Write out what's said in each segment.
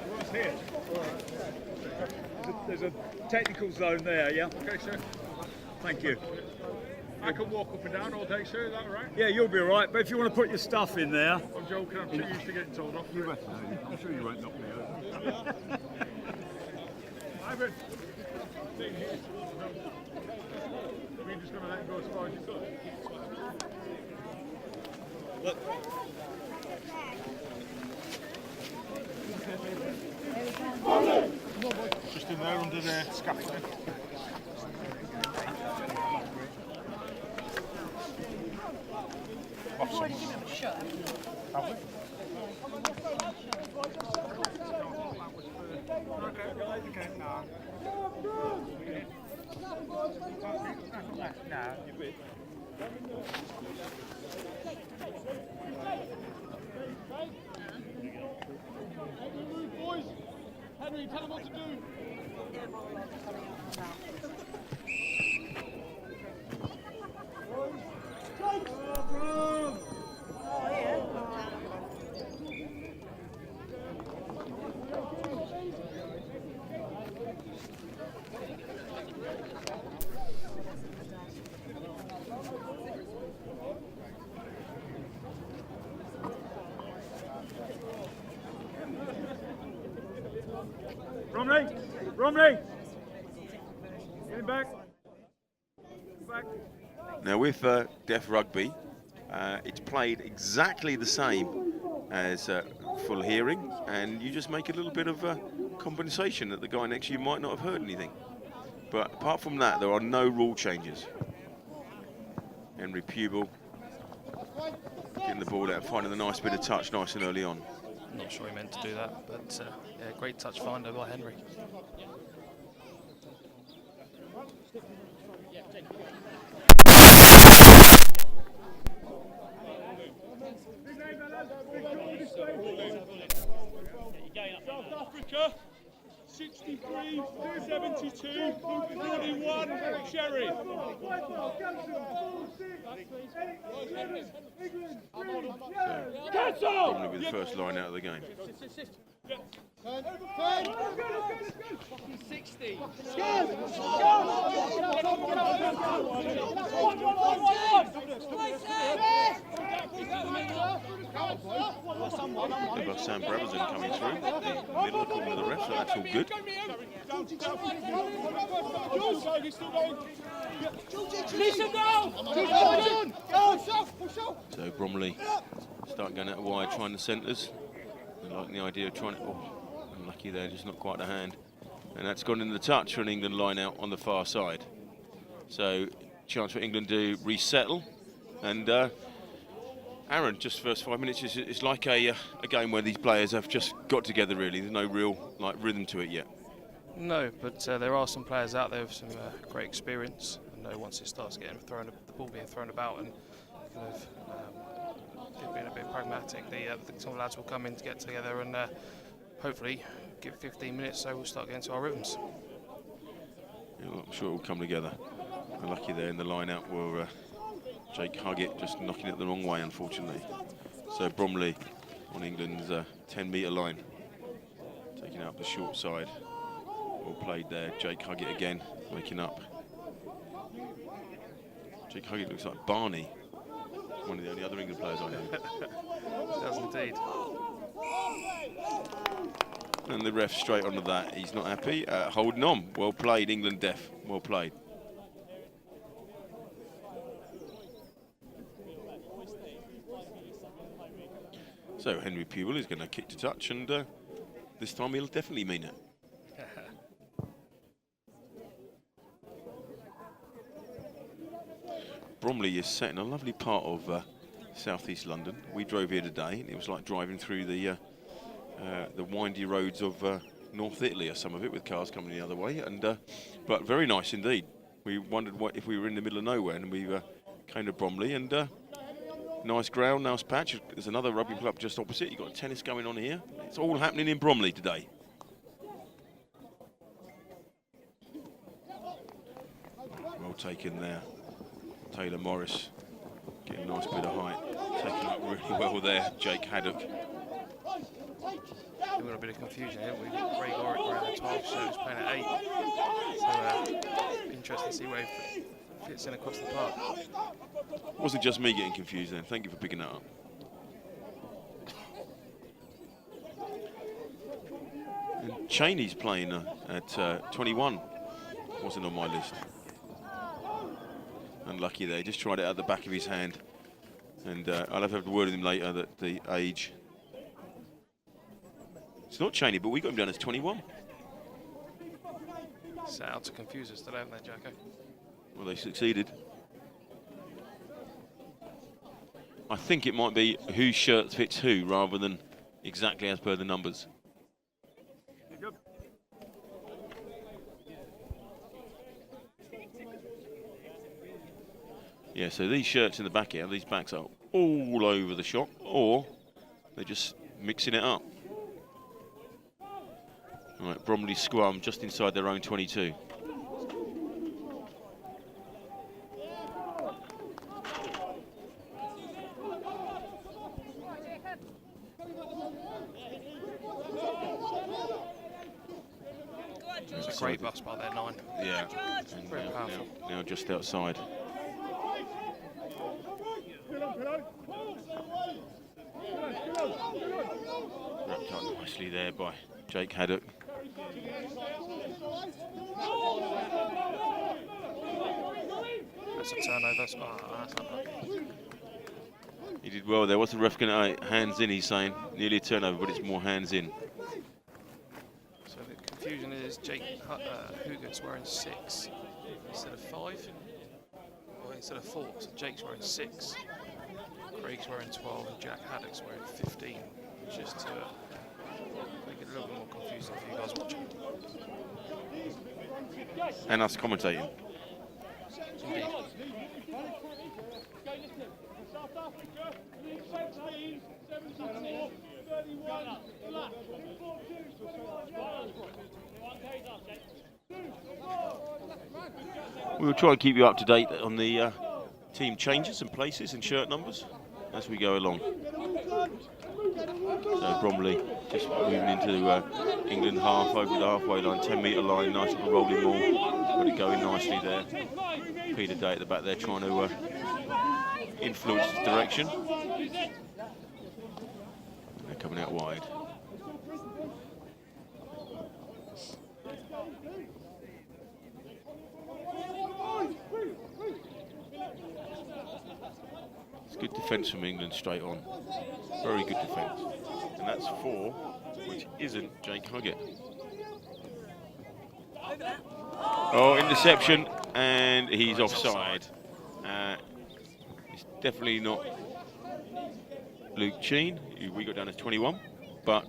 What's here? There's a technical zone there, yeah? Okay, sir. Thank you. I can walk up and down all day, sir, is that all right? Yeah, you'll be all right, but if you want to put your stuff in there... I'm joking, I'm too used to getting told off. I'm sure you won't knock me over. Ivan, stay here. We're just going to let it go as far as you could. Look. Just in there under the scaffolding. Already given him a shirt. Have we? Boys, Henry, tell them what to do. Bromley! Bromley! Get him back. Back. Now with Deaf Rugby, it's played exactly the same as full hearing, and you just make a little bit of compensation that the guy next to you might not have heard anything. But apart from that, there are no rule changes. Henry Pubel getting the ball out, finding a nice bit of touch nice and early on. I'm not sure he meant to do that, but yeah, great touch finder by Henry. South Africa, 63-72, 41, Sherry. Bromley with the first line out of the game. 60. About Sam Brabazon coming through the middle according to the ref, so that's all good. So Bromley start going out wide, trying the centres. They like the idea of trying it. Oh, unlucky there, just not quite a hand. And that's gone in the touch for an England line out on the far side. So chance for England to resettle. And Aaron, just first 5 minutes, it's like a game where these players have just got together really. There's no real rhythm to it yet. No, but there are some players out there with some great experience. I know once it starts getting the ball being thrown about and kind of being a bit pragmatic, some lads will come in to get together and hopefully give 15 minutes so we'll start getting to our rhythms. Yeah, well, I'm sure it will come together. Unlucky there in the line out were Jake Huggett just knocking it the wrong way, unfortunately. So Bromley on England's 10-metre line, taking out the short side. Well played there. Jake Huggett again, waking up. Jake Huggett looks like Barney, one of the only other England players I know. Does indeed. And the ref straight onto that. He's not happy. Holding on. Well played, England Deaf. Well played. So Henry Pubel is going to kick to touch, and this time he'll definitely mean it. Bromley is set in a lovely part of southeast London. We drove here today, and it was like driving through the windy roads of North Italy, or some of it, with cars coming the other way. And but very nice indeed. We wondered if we were in the middle of nowhere, and we came to Bromley, and nice ground, nice patch. There's another rugby club just opposite. You've got tennis going on here. It's all happening in Bromley today. Well taken there. Taylor Morris getting a nice bit of height. Taking up really well there, Jake Haddock. we've got a bit of confusion here. We've got Ray Gorick wearing the 12 shirt, who's playing at 8. So interesting to see where he fits in across the park. Wasn't just me getting confused then. Thank you for picking that up. And Cheney's playing at 21. Wasn't on my list. Unlucky there. Just tried it out the back of his hand. And I'll have to have a word with him later that the age. It's not Cheney, but we got him down as 21. Set out to confuse us today, haven't they, Jacko? Well, they succeeded. I think it might be whose shirt fits who rather than exactly as per the numbers. Yeah, so these shirts in the back here, these backs are all over the shop, or they're just mixing it up. All right, Bromley scrum just inside their own 22. It's a great bus by their 9. Yeah, and Very powerful. now just outside. Wrapped up nicely there by Jake Haddock. That's a turnover. That's unlucky. He did well there. What's the ref going to hands in? He's saying nearly a turnover, but it's more hands in. So the confusion is Jake Hugert's wearing 6 instead of 5, or instead of 4. So Jake's wearing 6, Craig's wearing 12, and Jack Haddock's wearing 15. Just to make it a little bit more confusing for you guys watching. And us commentating. Indeed. South Africa, 17, 74, 31, relax. We will try and keep you up to date on the team changes and places and shirt numbers as we go along. So Bromley just moving into England half over the halfway line, 10-metre line, nice little rolling ball. Got it going nicely there. Peter Day at the back there trying to influence his direction. They're coming out wide. It's good defence from England straight on. Very good defence. And that's 4, which isn't Jake Huggett. Oh, interception, and he's offside. It's definitely not Luke Cheen, who we got down as 21, but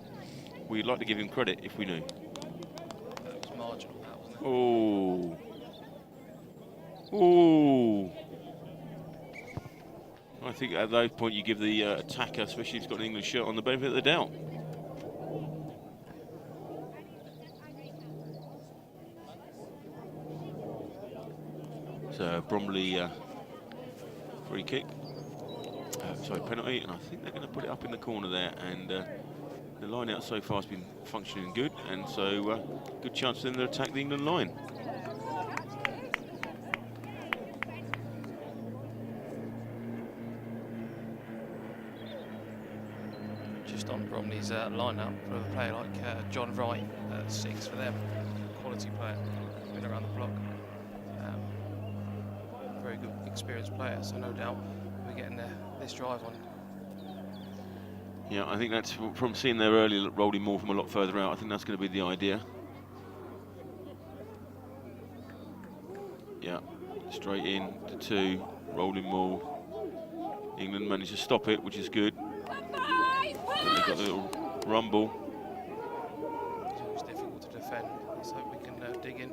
we'd like to give him credit if we knew. That was marginal, that wasn't it? Oh. Oh. I think at that point you give the attacker, especially if he's got an English shirt on, the benefit of the doubt. So Bromley free kick, sorry, penalty, and I think they're going to put it up in the corner there, and the line out so far has been functioning good, and so good chance for them to attack the England line. Just on Bromley's line-up for a player like John Wright, 6 for them, quality player, been around the block. Very good, experienced player, so no doubt we're getting this drive on. Yeah, I think that's from seeing their early rolling more from a lot further out. I think that's going to be the idea. Yeah, straight in to 2, rolling more. England managed to stop it, which is good. They've got the little rumble. It's always difficult to defend. Let's hope we can dig in.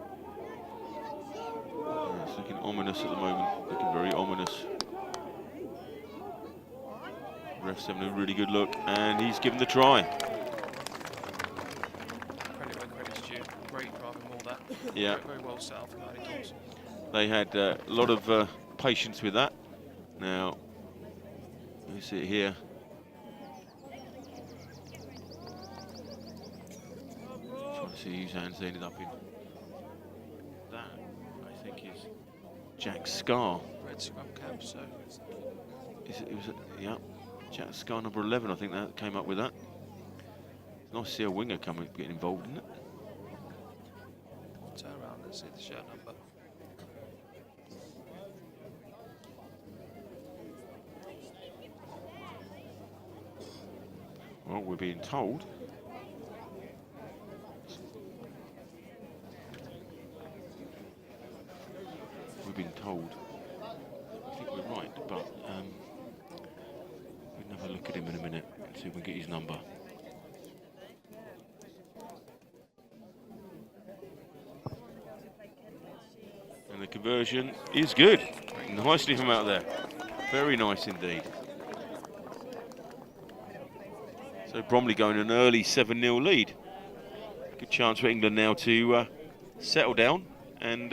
Yeah, it's looking ominous at the moment. Looking very ominous. Ref's having a really good look, and he's given the try. Credit where credit's due. Great driving all that. Yeah. Very well set up from early doors. They had a lot of patience with that. Now, you see it here. see whose hands ended up in. That, I think, is Jack Scar. Red scrum cap, so Yeah, Jack Scar number 11, I think that came up with that. It's nice to see a winger getting involved in it. turn around and see the shirt number. Well, we're being told. We've been told. I think we're right, but we can have a look at him in a minute and see if we can get his number. And the conversion is good. Nicely from out there. Very nice indeed. So Bromley going an early 7-0 lead. Good chance for England now to settle down and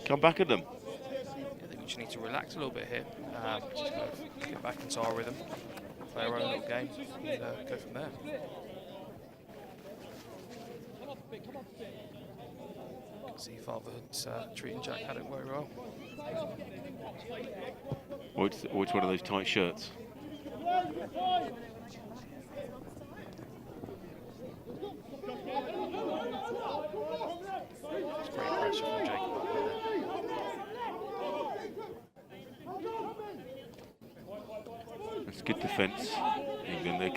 come back at them. I think we just need to relax a little bit here. Just kind of get back into our rhythm, play our own little game, and go from there. See Fatherhood's treating Jack Haddock very well. Which one of those tight shirts? It's great pressure from Jacob up there. That's good defence. England, they're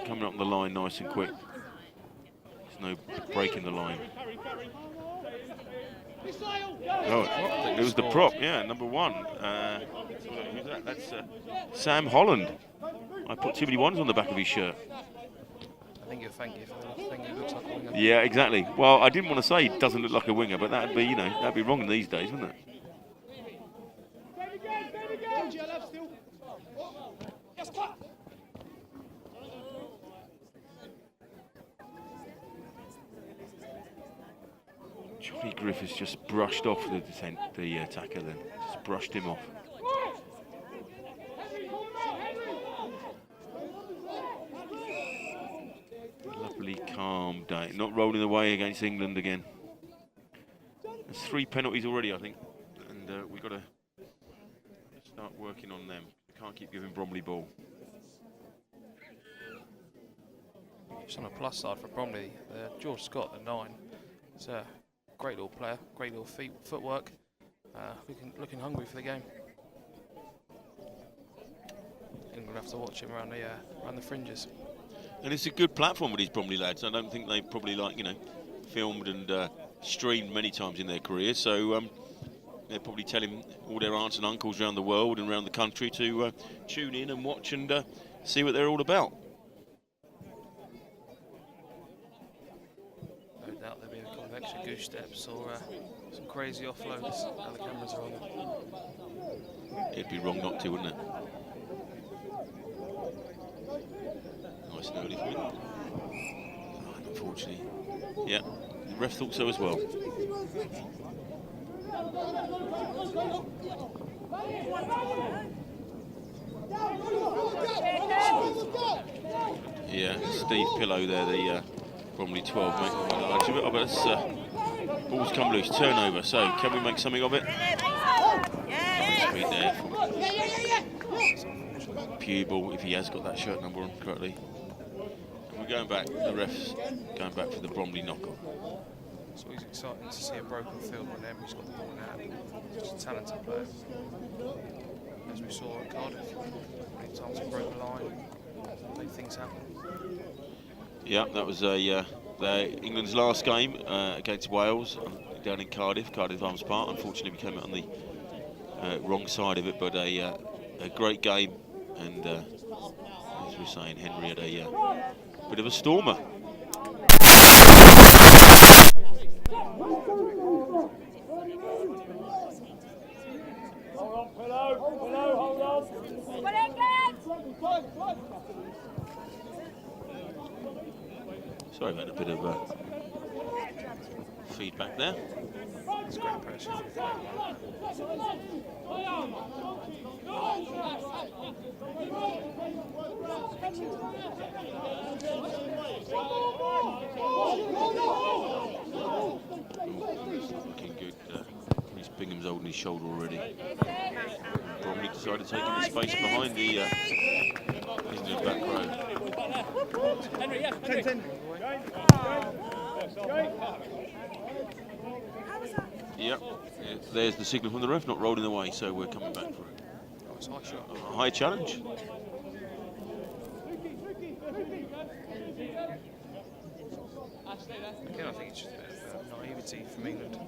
coming up the line nice and quick. There's no breaking the line. Oh, it was the prop, yeah, number 1. Who's that? That's Sam Holland. I put too many ones on the back of his shirt. I think you'll thank you for the thing. He looks like a winger. Yeah, exactly. Well, I didn't want to say he doesn't look like a winger, but that'd be, you know, that'd be wrong in these days, wouldn't it? Johnny Griffiths just brushed off the attacker then. Just brushed him off. Lovely, calm day. Not rolling away against England again. There's 3 penalties already, I think. And we've got to start working on them. We can't keep giving Bromley ball. Just on a plus side for Bromley, George Scott, the 9, is a great little player, great little footwork, looking hungry for the game. And we'll have to watch him around the fringes. And it's a good platform with these Bromley lads. I don't think they've probably, like, you know, filmed and streamed many times in their career. So they're probably telling all their aunts and uncles around the world and around the country to tune in and watch and see what they're all about. No doubt there'll be a couple of extra goose steps or some crazy offloads now the cameras are on them. It'd be wrong not to, wouldn't it? Nice and early for him. Oh, unfortunately. Yeah, the ref thought so as well. Yeah, Steve Pillow there, the Bromley 12, making one large of it. But it's ball's come loose, turnover. So can we make something of it? Speed there from Pubel, if he has got that shirt number on correctly. And we're going back, the ref's going back for the Bromley knock-on. It's always exciting to see a broken field when Emery's got the ball in hand. Such a talented player. As we saw at Cardiff, many times he broke the line, made things happen. Yeah, that was England's last game against Wales down in Cardiff Arms Park. Unfortunately, we came out on the wrong side of it, but a great game. And as we were saying, Henry had a bit of a stormer. Sorry about a bit of feedback there. It's great pressure. Looking good. Chris Bingham's holding his shoulder already. Bromley decided to take him the space behind the back row. Henry, yes, Henry. 10. Yep. There's the signal from the ref, not rolling away, so we're coming back for it. Oh, it's a high shot. A high challenge. Again, I think it's just a bit of naivety from England.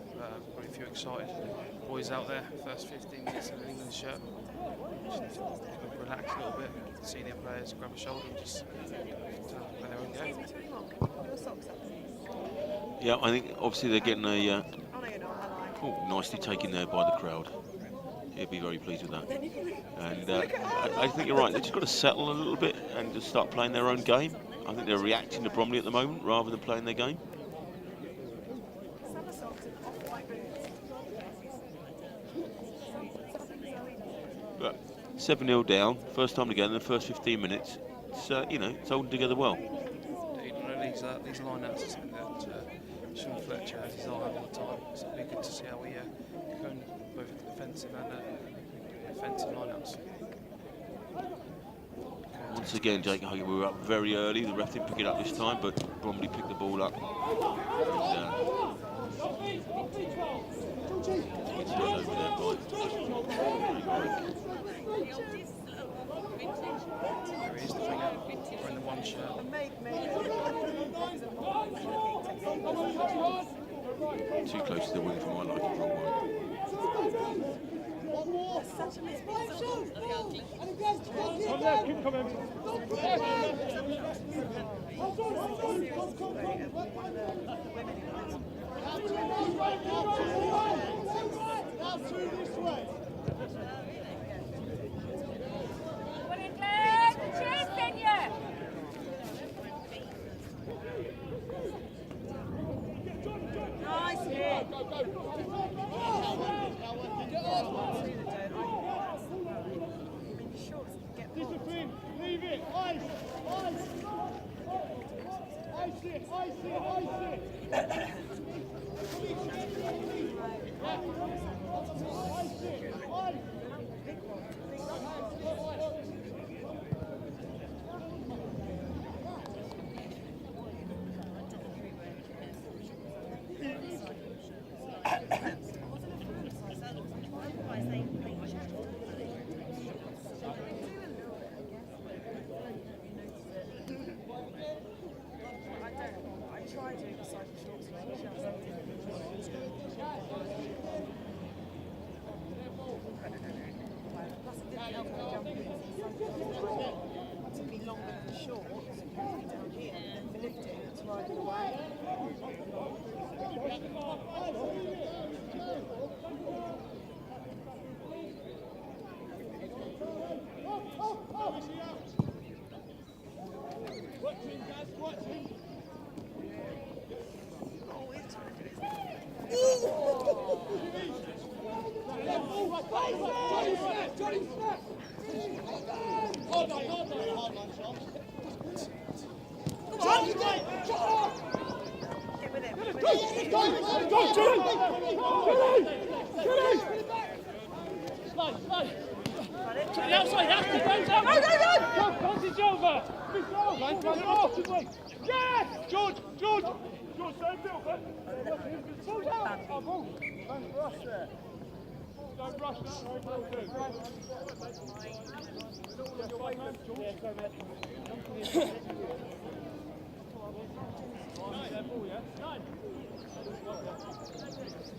Probably a few excited boys out there. First 15 minutes of an England shirt. Just need to relax a little bit. Senior players grab a shoulder and just play their own game. Yeah, I think obviously they're getting a nicely taken there by the crowd. He'll be very pleased with that. And I think you're right. They've just got to settle a little bit and just start playing their own game. I think they're reacting to Bromley at the moment rather than playing their game. But 7-0 down, first time together in the first 15 minutes. It's it's holding together well. Indeed, these line-outs are something that Sean Fletcher has his eye on all the time. So it'll be good to see how we go in both defensive and offensive line-outs. Once again, Jake, we were up very early. The ref didn't pick it up this time, but Bromley picked the ball up. And, gets it over there by There he is, the winger, wearing the one shirt. too close to the wing for my liking, wrong one. Come there, keep coming. Discipline, leave it, ice, ice. Ice it, ice it, ice it. Ice it, ice.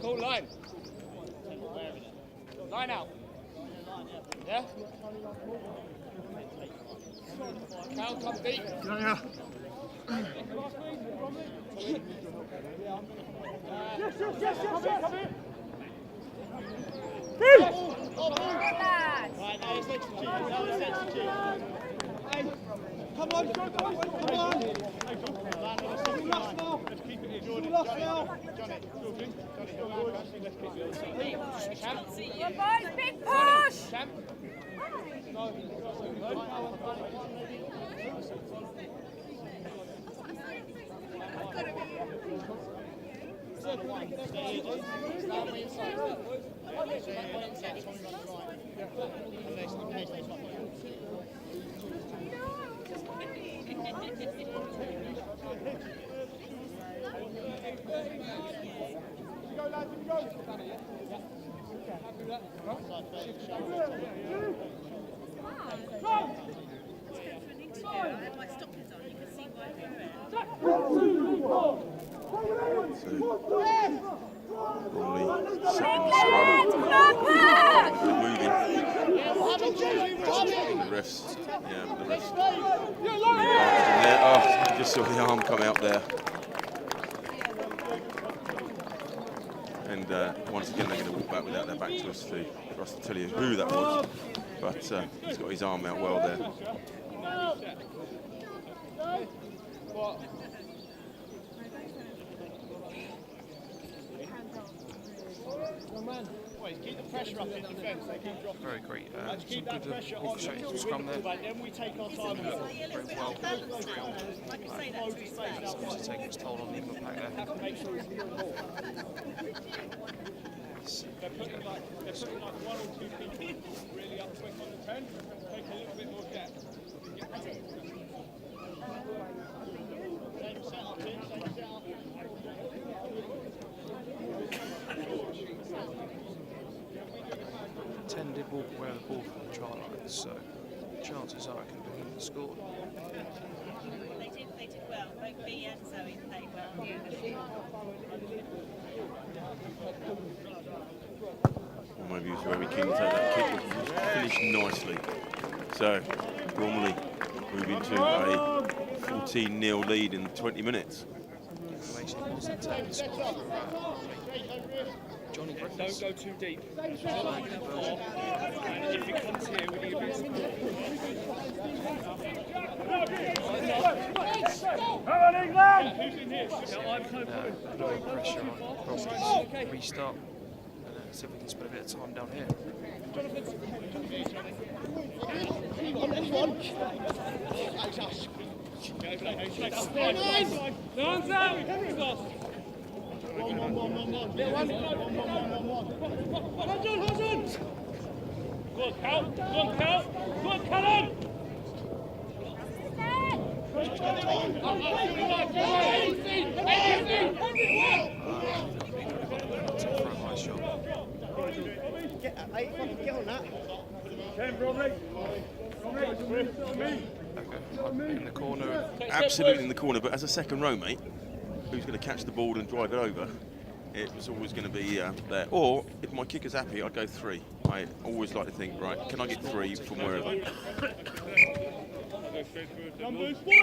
Cool line. Line out. Yeah? Cal, come deep. Yeah. Yes, yes, come in. Right, now it's next to you. Now it's next to you. Come on, John, come on. Let's keep it here, Jordan. Johnny, let's keep it here. Champ. Boys, big push! Champ. I've got to be Bromley England! Come on, moving. The refs, yeah, the refs. Oh, I just saw the arm come out there. And once again, they're going to walk back without their back to us for us to tell you who that was. But he's got his arm out well there. Keep the pressure up in defence. They keep dropping. Very great. Keep that pressure on the scrum there. Then we take our time. Very well drilled. It's taking its toll on the England pack there. Make sure it's They're putting like one or two people really up quick on the 10. Take a little bit more depth. Same setup, Tim. Same setup. 10 did walk away with the ball from the try line, so chances are it could have been scored. They did well. Both B and Zoe played well. Maybe he was very keen to take that kick, which finished nicely. So, Bromley moving to a 14-0 lead in 20 minutes. Information wasn't taken score for Johnny Griffiths. Don't go too deep. And if it comes here, we need a bit of support. Come on, England! Who's in here? Putting pressure on Bromley's restart. And see if we can spend a bit of time down here. For a high shot. Get on that. In the corner. Absolutely in the corner, but as a second row mate, who's going to catch the ball and drive it over, it was always going to be there. Or, if my kicker's happy, I'd go 3. I always like to think, right, can I get 3 from wherever? Numbers, boys!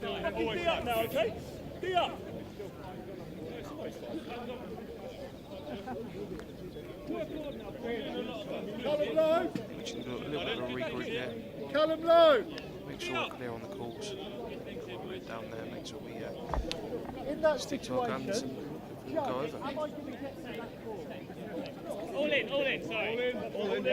D up now, okay? D up! Callum Low! We should do a little bit of a regroup there. Callum Low! Make sure we're clear on the calls. We're down there, make sure we In that stick to our guns situation, and we'll go over. am I giving Hector that call? All in, sorry. All in.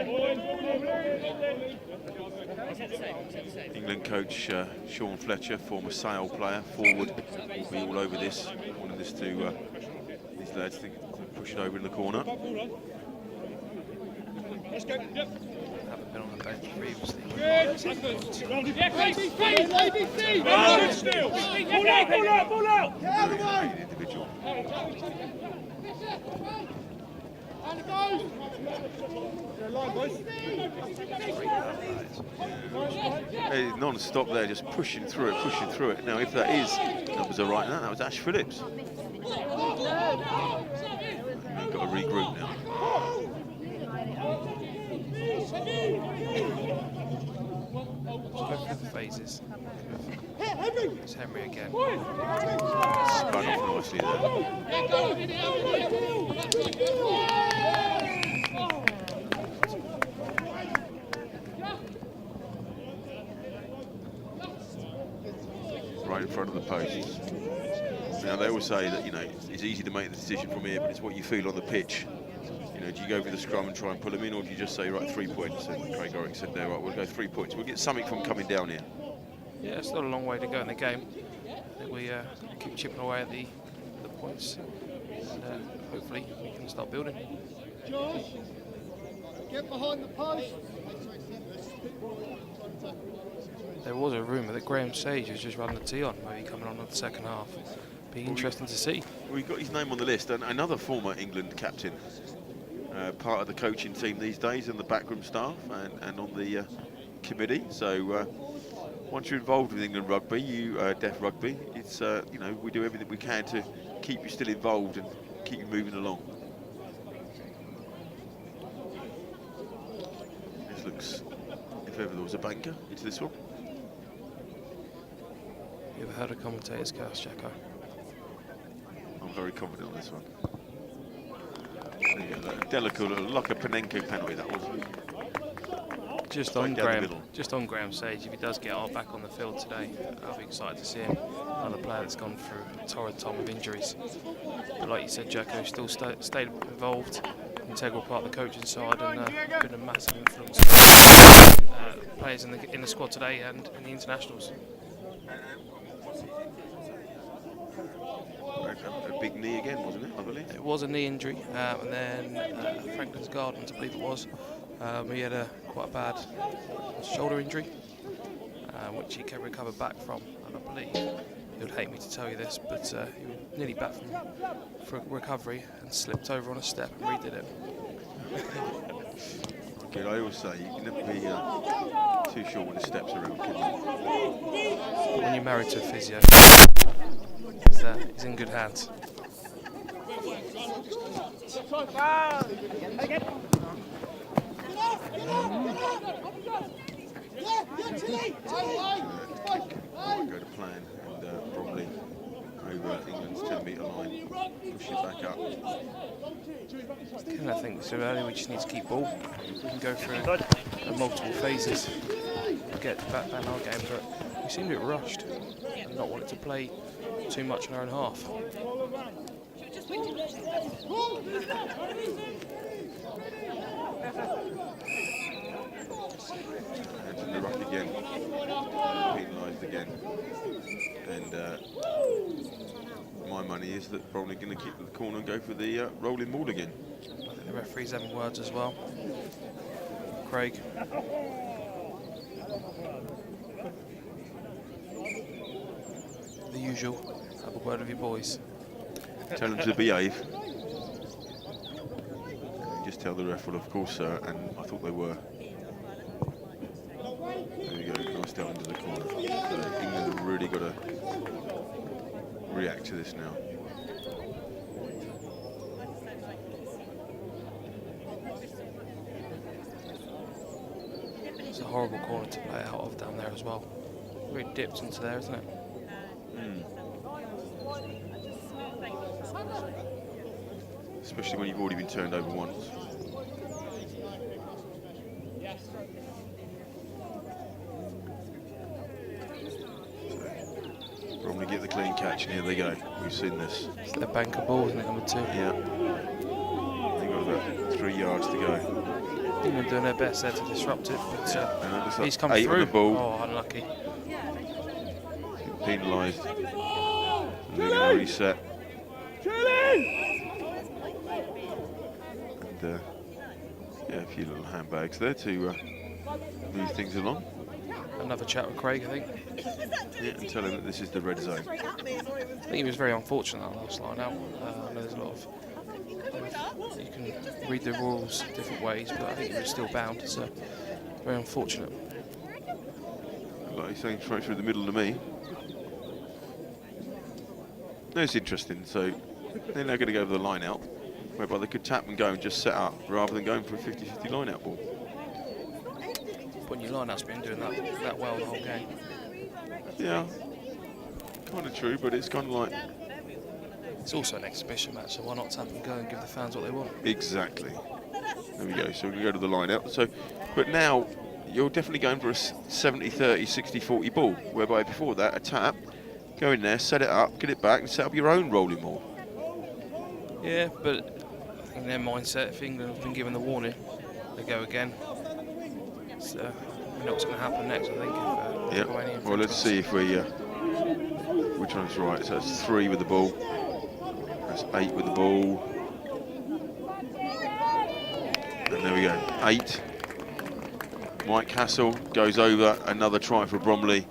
England coach Sean Fletcher, former Sale player, forward, will be all over this. Wanted this to these lads to push it over in the corner. Let's go. Yep. Haven't been on the bench previously. Still. Pull out! Get out of the way! Individual. And it goes! Yeah, line, boys. Hey, non-stop there, just pushing through it. Now, if that was a right now, that was Ash Phillips. We've got to regroup now. Go through the phases. It's Henry again. Spun off nicely there. Right in front of the posts. Now they always say that, you know, it's easy to make the decision from here, but it's what you feel on the pitch. You know, do you go for the scrum and try and pull them in, or do you just say, right, 3 points? And Craig Orrick said, no, right, we'll go 3 points. We'll get something from coming down here. Yeah, it's not a long way to go in the game. I think we keep chipping away at the points and hopefully we can start building. Josh, get behind the post. There was a rumour that Graham Sage was just running the tee on, maybe coming on in the second half. Be interesting to see. We've got his name on the list, and another former England captain, part of the coaching team these days, and the backroom staff, and on the committee. So once you're involved with England rugby, Deaf Rugby, it's you know, we do everything we can to keep you still involved and keep you moving along. This looks, if ever there was a banker, it's this one. You ever heard of commentator's curse, Jacko? I'm very confident on this one. There you go, that delicate, like a Panenka penalty that was. Just Straight on down the Graham, middle. just on Graham Sage. If he does get back on the field today, I'll be excited to see him. Another player that's gone through a torrid time of injuries. But like you said, Jacko still stayed involved, integral part of the coaching side, and been a massive influence. Players in the squad today and in the internationals. A big knee again, wasn't it, I believe? It was a knee injury, and then Franklin's Gardens, I believe it was. He had quite a bad shoulder injury, which he can recover back from, and I believe he would hate me to tell you this, but he was nearly back for recovery and slipped over on a step and redid it. Okay, I always say you can never be too sure when the steps are around, can you? When you're married to a physio, he's in good hands. Might go to plan, and Bromley over England's 10-metre line, push it back up. Again, I think so early we just need to keep ball. We can go through multiple phases, get back in our game, but we seem a bit rushed and not wanting to play too much in our own half. Hands in the ruck again, penalised again, and my money is that Bromley going to keep to the corner and go for the rolling ball again. I think the referee's having words as well. Craig. The usual. Have a word with your boys. Tell them to behave. Just tell the ref, well, of course, sir, and I thought they were. There you go, nice down into the corner. So England have really got to react to this now. It's a horrible corner to play out of down there as well. Really dipped into there, isn't it? Especially when you've already been turned over once. So, Bromley get the clean catch, and here they go. We've seen this. It's their banker ball, isn't it, number 2? Yeah. They've got about 3 yards to go. England doing their best there to disrupt it, but he's come 8 through. on the ball. Oh, unlucky. Penalised. And they're going to reset. And yeah, a few little handbags there to move things along. Another chat with Craig, I think. Yeah, and tell him that this is the red zone. I think he was very unfortunate that last line out. I know there's a lot of you can read the rules different ways, but I think he was still bound, so very unfortunate. Like he's saying, straight through the middle to me. No, it's interesting. So they're now going to go over the line out, whereby they could tap and go and just set up rather than going for a 50-50 line out ball. But your line out's been doing that well the whole game. Yeah, kind of true, but it's kind of like... It's also an exhibition match, so why not tap and go and give the fans what they want? Exactly. There we go, so we go to the line out. So, but now you're definitely going for a 70-30, 60-40 ball, whereby before that, a tap, go in there, set it up, get it back, and set up your own rolling ball. Yeah, but I think their mindset, if England have been given the warning, they go again. So, we know what's going to happen next, I think. Yeah. Well, let's see if we which one's right. So that's 3 with the ball. That's 8 with the ball. And there we go, 8. Mike Hassel goes over, another try for Bromley.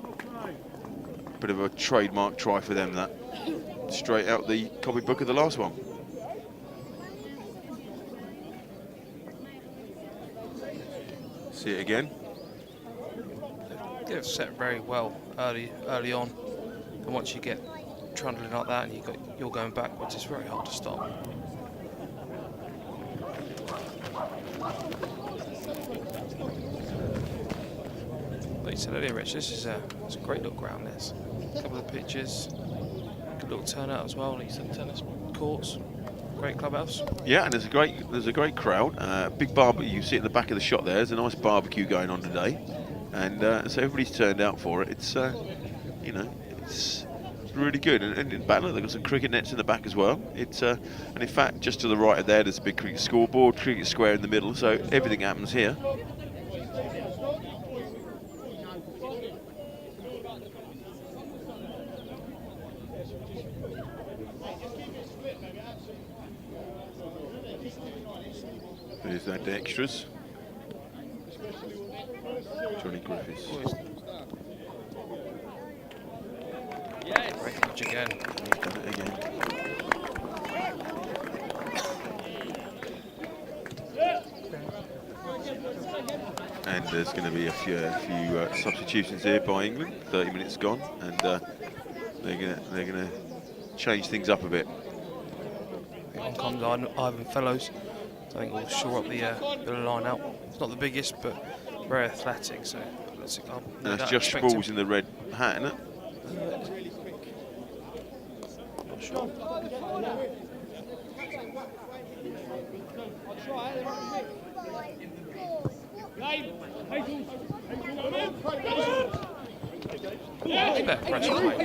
Bit of a trademark try for them, that. Straight out the copybook of the last one. See it again. They've set very well early on, and once you get trundling like that and you're going backwards, it's very hard to stop. Like you said earlier, Rich, this is it's a great little ground. There's a couple of pitches, good little turnout as well. Like you said, tennis courts, great clubhouse. Yeah, and there's a great crowd. Big barbecue. You see at the back of the shot there. There's a nice barbecue going on today, and so everybody's turned out for it. It's you know, it's really good. And in back, look, they've got some cricket nets in the back as well. It's and in fact, just to the right of there's a big cricket scoreboard, cricket square in the middle. So everything happens here. There's that extras. Johnny Griffiths. Great pitch again. He's done it again. And there's going to be a few substitutions here by England. 30 minutes gone, and they're going to change things up a bit. On comes Ivan Fellows. I think we'll shore up the line out. It's not the biggest, but very athletic. So let's. And that's Josh Balls in the red hat, isn't it? Not sure. It's better pressure play.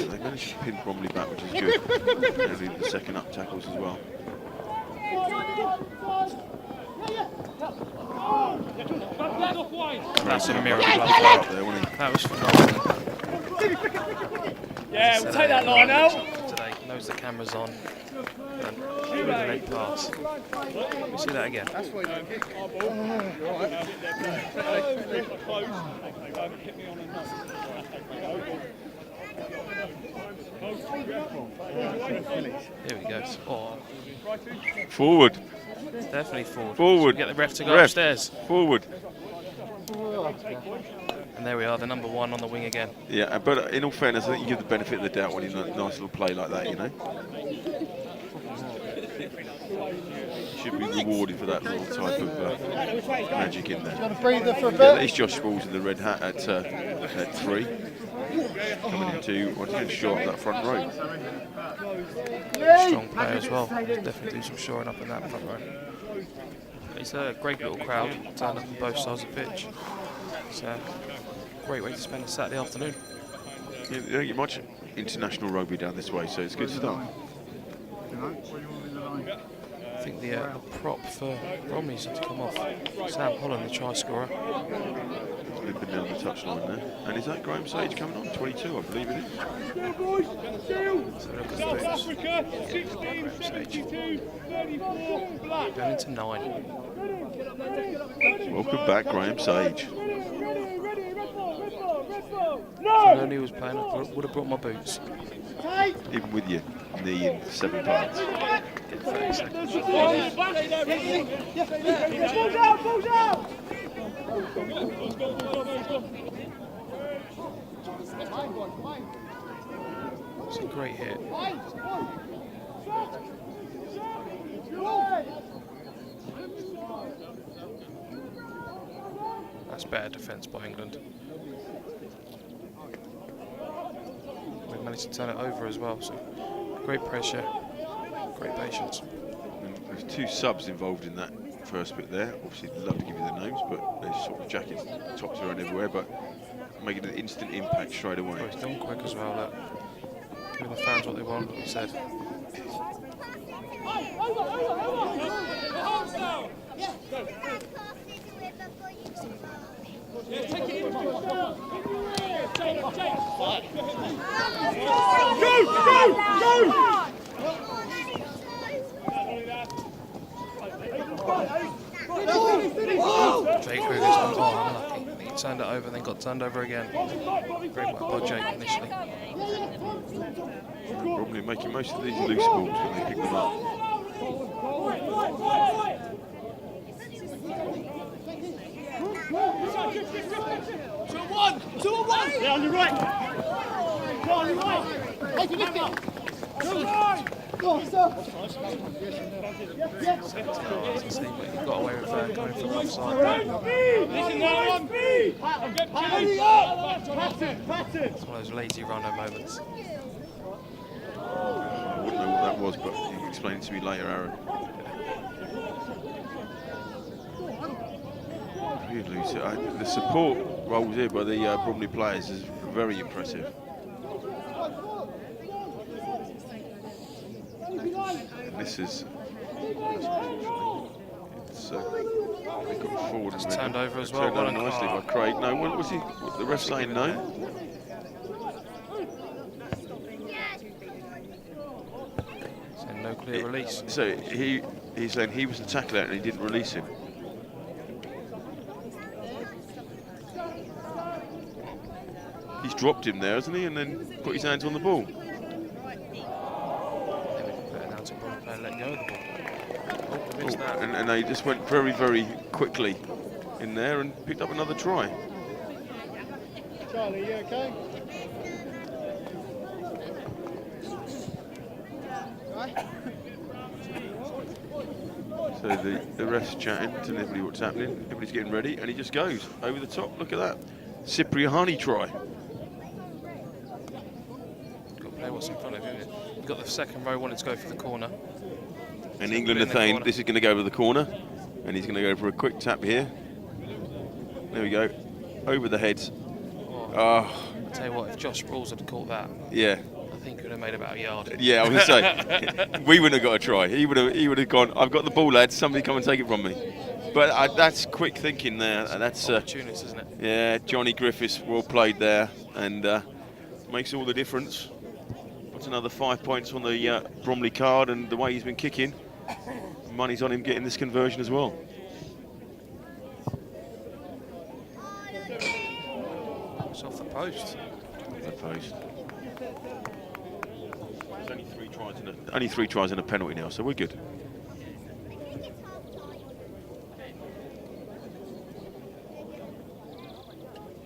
They managed to pin Bromley back, which is good. And leave the second up tackles as well. That's a miracle. That was phenomenal. Yeah, we'll take that line out. Today knows the camera's on. And with the late pass. We see that again. Here we go. Oh. Forward. Definitely forward. Forward. Get the ref to go upstairs. Forward. And there we are, the number 1 on the wing again. Yeah, but in all fairness, I think you give the benefit of the doubt when you nice little play like that, you know. You should be rewarded for that little type of magic in there. Yeah, there's Josh Balls in the red hat at 3. Coming into, once again, short up that front row. Strong player as well. Definitely do some shoring up in that front row. It's a great little crowd, turned up on both sides of the pitch. It's a great way to spend a Saturday afternoon. You don't get much international rugby down this way, so it's good stuff. I think the prop for Bromley's had to come off. Sam Holland, the try scorer. He's been down the touchline there. And is that Graham Sage coming on? 22, I believe it is. So look at the boots. Yeah, Graham Sage. Going into 9. Welcome back, Graham Sage. If I knew he was playing, I would have brought my boots. Even with your knee in 7 parts. Get 30 seconds. Balls out! It's a great hit. That's better defence by England. We managed to turn it over as well, so great pressure, great patience. And there's 2 subs involved in that first bit there. Obviously, they'd love to give you their names, but they're sort of jacking tops around everywhere, but making an instant impact straight away. Oh, it's done quick as well, look. Giving the fans what they want, like we said. Go! Jake Kruger's unlucky. He turned it over and then got turned over again. Very well by Jake initially. Bromley making most of these loose balls when they pick them up. Yeah, on your right. Go on your right. Hey, you lift it. Go on, sir. He got away with coming from offside. Listen now, on. It's one of those lazy runner moments. I wouldn't know what that was, but you can explain it to me later, Aaron. Really loose it. The support roles here by the Bromley players is very impressive. And this is, it's got forward and turned over as well. Turned over nicely by Craig. No, what was he? What, the ref saying no? So no clear release. So he's saying he was the tackler and he didn't release him. He's dropped him there, hasn't he? And then put his hands on the ball. Let go of the ball. And they just went very, very quickly in there and picked up another try. Charlie, you okay? So the ref's chatting to everybody what's happening. Everybody's getting ready, and he just goes over the top. Look at that. Cipriani try. Got to play what's in front of him. You've got the second row wanting to go for the corner. And England are saying this is going to go over the corner, and he's going to go for a quick tap here. There we go, over the heads. Oh. Oh. I tell you what, if Josh Sprouls had caught that, yeah, I think he would have made about a yard. Yeah, I was going to say we wouldn't have got a try. He would have gone. I've got the ball, lads. Somebody come and take it from me. But that's quick thinking there. That's opportunist, isn't it? Yeah, Johnny Griffiths, well played there, and makes all the difference. What's another 5 points on the Bromley card, and the way he's been kicking, money's on him getting this conversion as well. It's off the post. The post. There's only three tries and a penalty now, so we're good.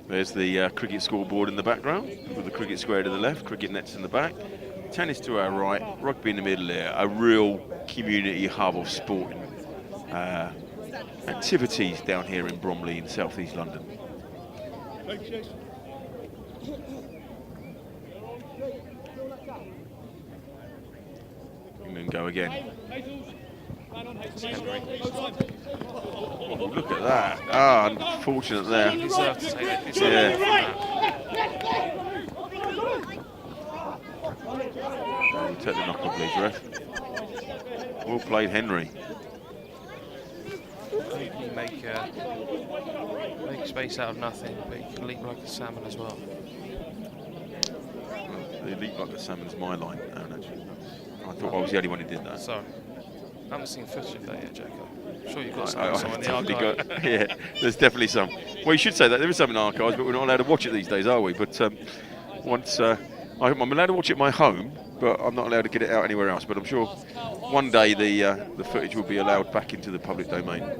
There's the cricket scoreboard in the background, with the cricket square to the left, cricket nets in the back, tennis to our right, rugby in the middle there, a real community hub of sporting activities down here in Bromley in South East London. And then go again. Oh, look at that. Ah, unfortunate there. He deserved to take it. Yeah. Take the knock on, please, ref. Well played, Henry. You make space out of nothing, but you can leap like a salmon as well. The leap like a salmon's my line, Aaron, actually. I thought I was the only one who did that. Sorry. I haven't seen footage of that yet, Jacob. I'm sure you've got some in the archive. Yeah, there's definitely some. Well, you should say that. There is some in the archives, but we're not allowed to watch it these days, are we? But once I'm allowed to watch it at my home, but I'm not allowed to get it out anywhere else. But I'm sure one day the footage will be allowed back into the public domain. I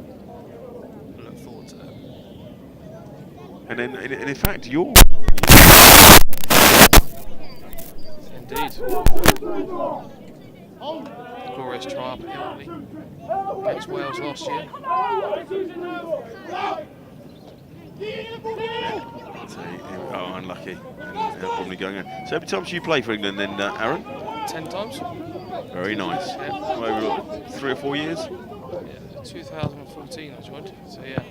look forward to that. And then, and in fact, you're... Indeed. Glorious try up at against Wales last year. Oh, unlucky. And probably going on. So how many times do you play for England then, Aaron? 10 times. Very nice. Yeah. Over 3 or 4 years? Yeah, 2014 I joined, so yeah.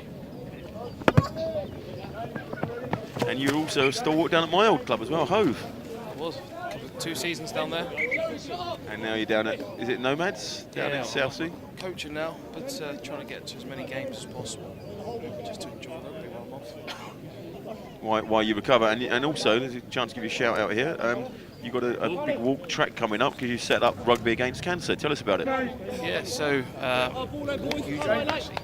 And you're also a stalwart down at my old club as well, Hove. I was. 2 seasons down there. And now you're down at, is it Nomads? Down in Southsea? Coaching now, but trying to get to as many games as possible. Just to enjoy rugby while I'm off. While you recover. And also, there's a chance to give you a shout out here. you've got a big walk track coming up because you set up Rugby Against Cancer. Tell us about it. Yeah, so you train actually.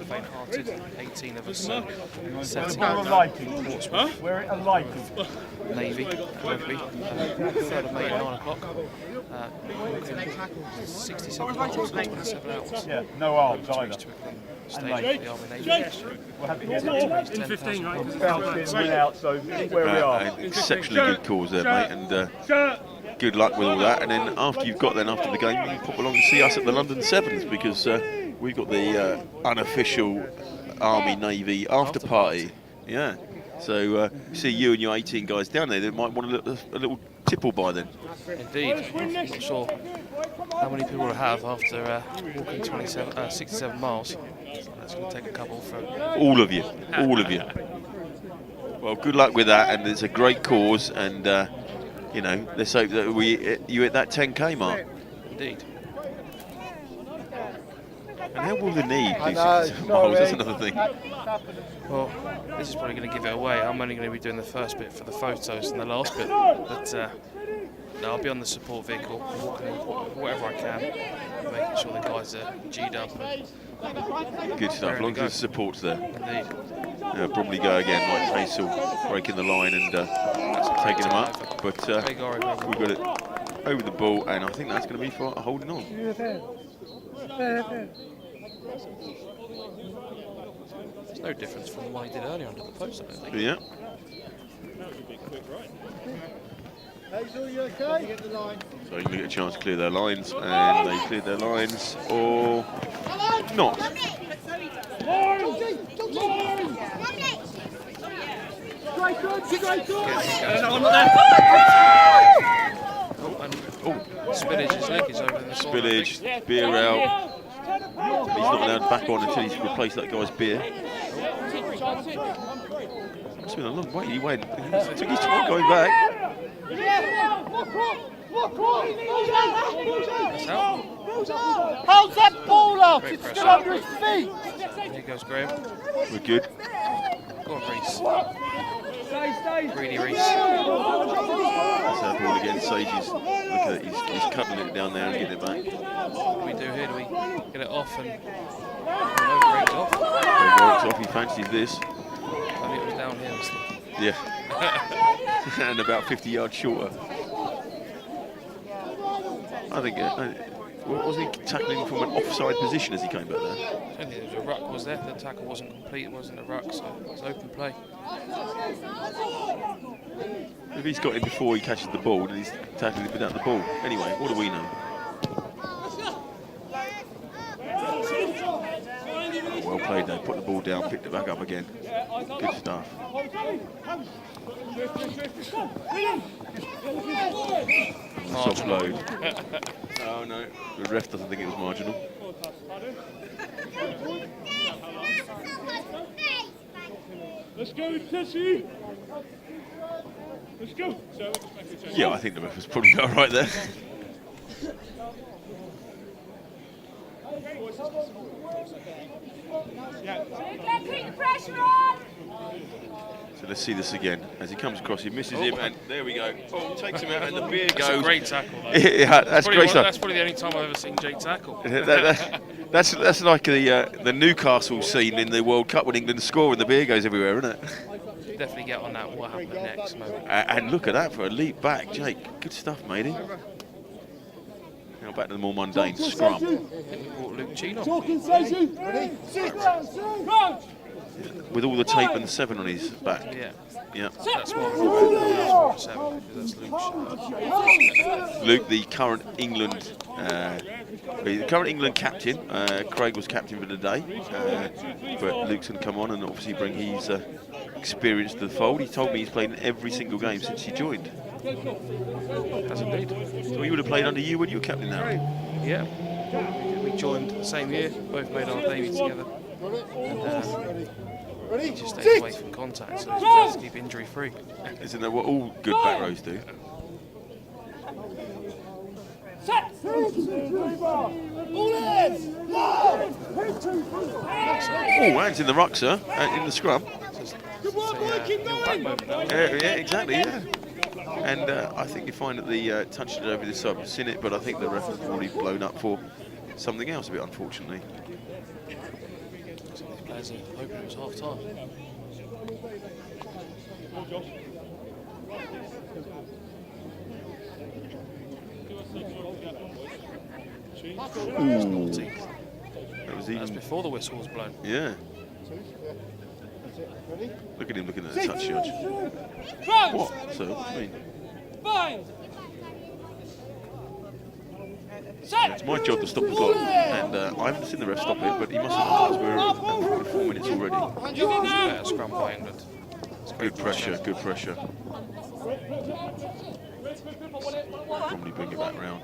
Faint-hearted, 18 of us setting up Portsmouth. We're at a light. Navy, rugby, 3rd of May at 9 o'clock. 67 miles, 27 hours. Yeah, no arms either. Stage the Army Navy. We'll have it here. 15, right? Bounce in, win out, so where we are. An exceptionally good cause there, mate, and good luck with all that. And then after the game, you can pop along and see us at the London Sevens because we've got the unofficial Army Navy after party. Yeah. So see you and your 18 guys down there. They might want a little tipple by then. Indeed. I'm not sure how many people will have after walking 67 miles. So that's going to take a couple for all of you. All of you. Well, good luck with that, and it's a great cause, and you know, let's hope that you hit that 10k mark. Indeed. And how will the knee do 67 miles? That's another thing. Well, this is probably going to give it away. I'm only going to be doing the first bit for the photos and the last bit. But no, I'll be on the support vehicle, walking whatever I can, making sure the guys are G'd up. Good stuff, as long as the support's there. Indeed. Bromley go again, Mike Hazel breaking the line and taking them up. But we've got it over the ball, and I think that's going to be for holding on. There's no difference from what he did earlier under the post, I don't think. Yeah. Hazel, you okay? Get the line. So you can get a chance to clear their lines, and they cleared their lines, or not. Spillage, his leg is over in the corner. Spillage, beer out. He's not allowed back on until he's replaced that guy's beer. It's been a long wait. He took his time going back. That's out. How's that ball out? It's still under his feet. Here goes Graham. We're good. Go on, Reese. Greedy Reese. That's our ball again. Sages. Look at it. He's cutting it down there and getting it back. What do we do here? Do we get it off and no, Greg's off? Greg works off. He fancies this. I think it was down here. Yeah. And about 50 yards shorter. I think. Wasn't he tackling from an offside position as he came back there? I don't think there was a ruck, was there? The tackle wasn't complete, it wasn't a ruck, so it was open play. If he's got it before he catches the ball, then he's tackling it without the ball. Anyway, what do we know? Well played though, put the ball down, picked it back up again. Good stuff. Soft load. Oh no, the ref doesn't think it was marginal. Let's go, Tessie. Let's go. Yeah, I think the ref was probably all right there. So let's see this again. As he comes across, he misses him, and there we go. Oh, takes him out, and the beer goes. That's a great tackle, though. Yeah, that's great stuff. That's probably the only time I've ever seen Jake tackle. That's like the Newcastle scene in the World Cup when England score and the beer goes everywhere, isn't it? Definitely get on that. What happened next moment? And look at that for a leap back, Jake. Good stuff, matey. Now back to the more mundane scrum. I think we brought Luke Chino. With all the tape and the 7 on his back. Yeah. Yeah. That's why we're on 7, because that's Luke's. Luke, the current England captain. Craig was captain for the day, but Luke's going to come on and obviously bring his experience to the fold. He told me he's played in every single game since he joined. Has indeed. So he would have played under you when you were captain now. Yeah. We joined the same year, both made our debut together. And he just stays away from contact, so he's trying to keep injury free. Isn't that what all good back rows do? Oh, hands in the ruck, sir. In the scrum. Back moment now. Yeah, exactly, yeah. And I think you find that the touched it over this side, we've seen it, but I think the ref has already blown up for something else a bit, unfortunately. Some of these players are hoping it was half time. That was even... That's before the whistle was blown. Yeah. Look at him looking at the touch judge. What? So, what do you mean? Yeah, it's my job to stop the clock, and I haven't seen the ref stop it, but he must have done because we're at 4 minutes already. Better scrum by England. Good pressure, good pressure. Probably bring it back round.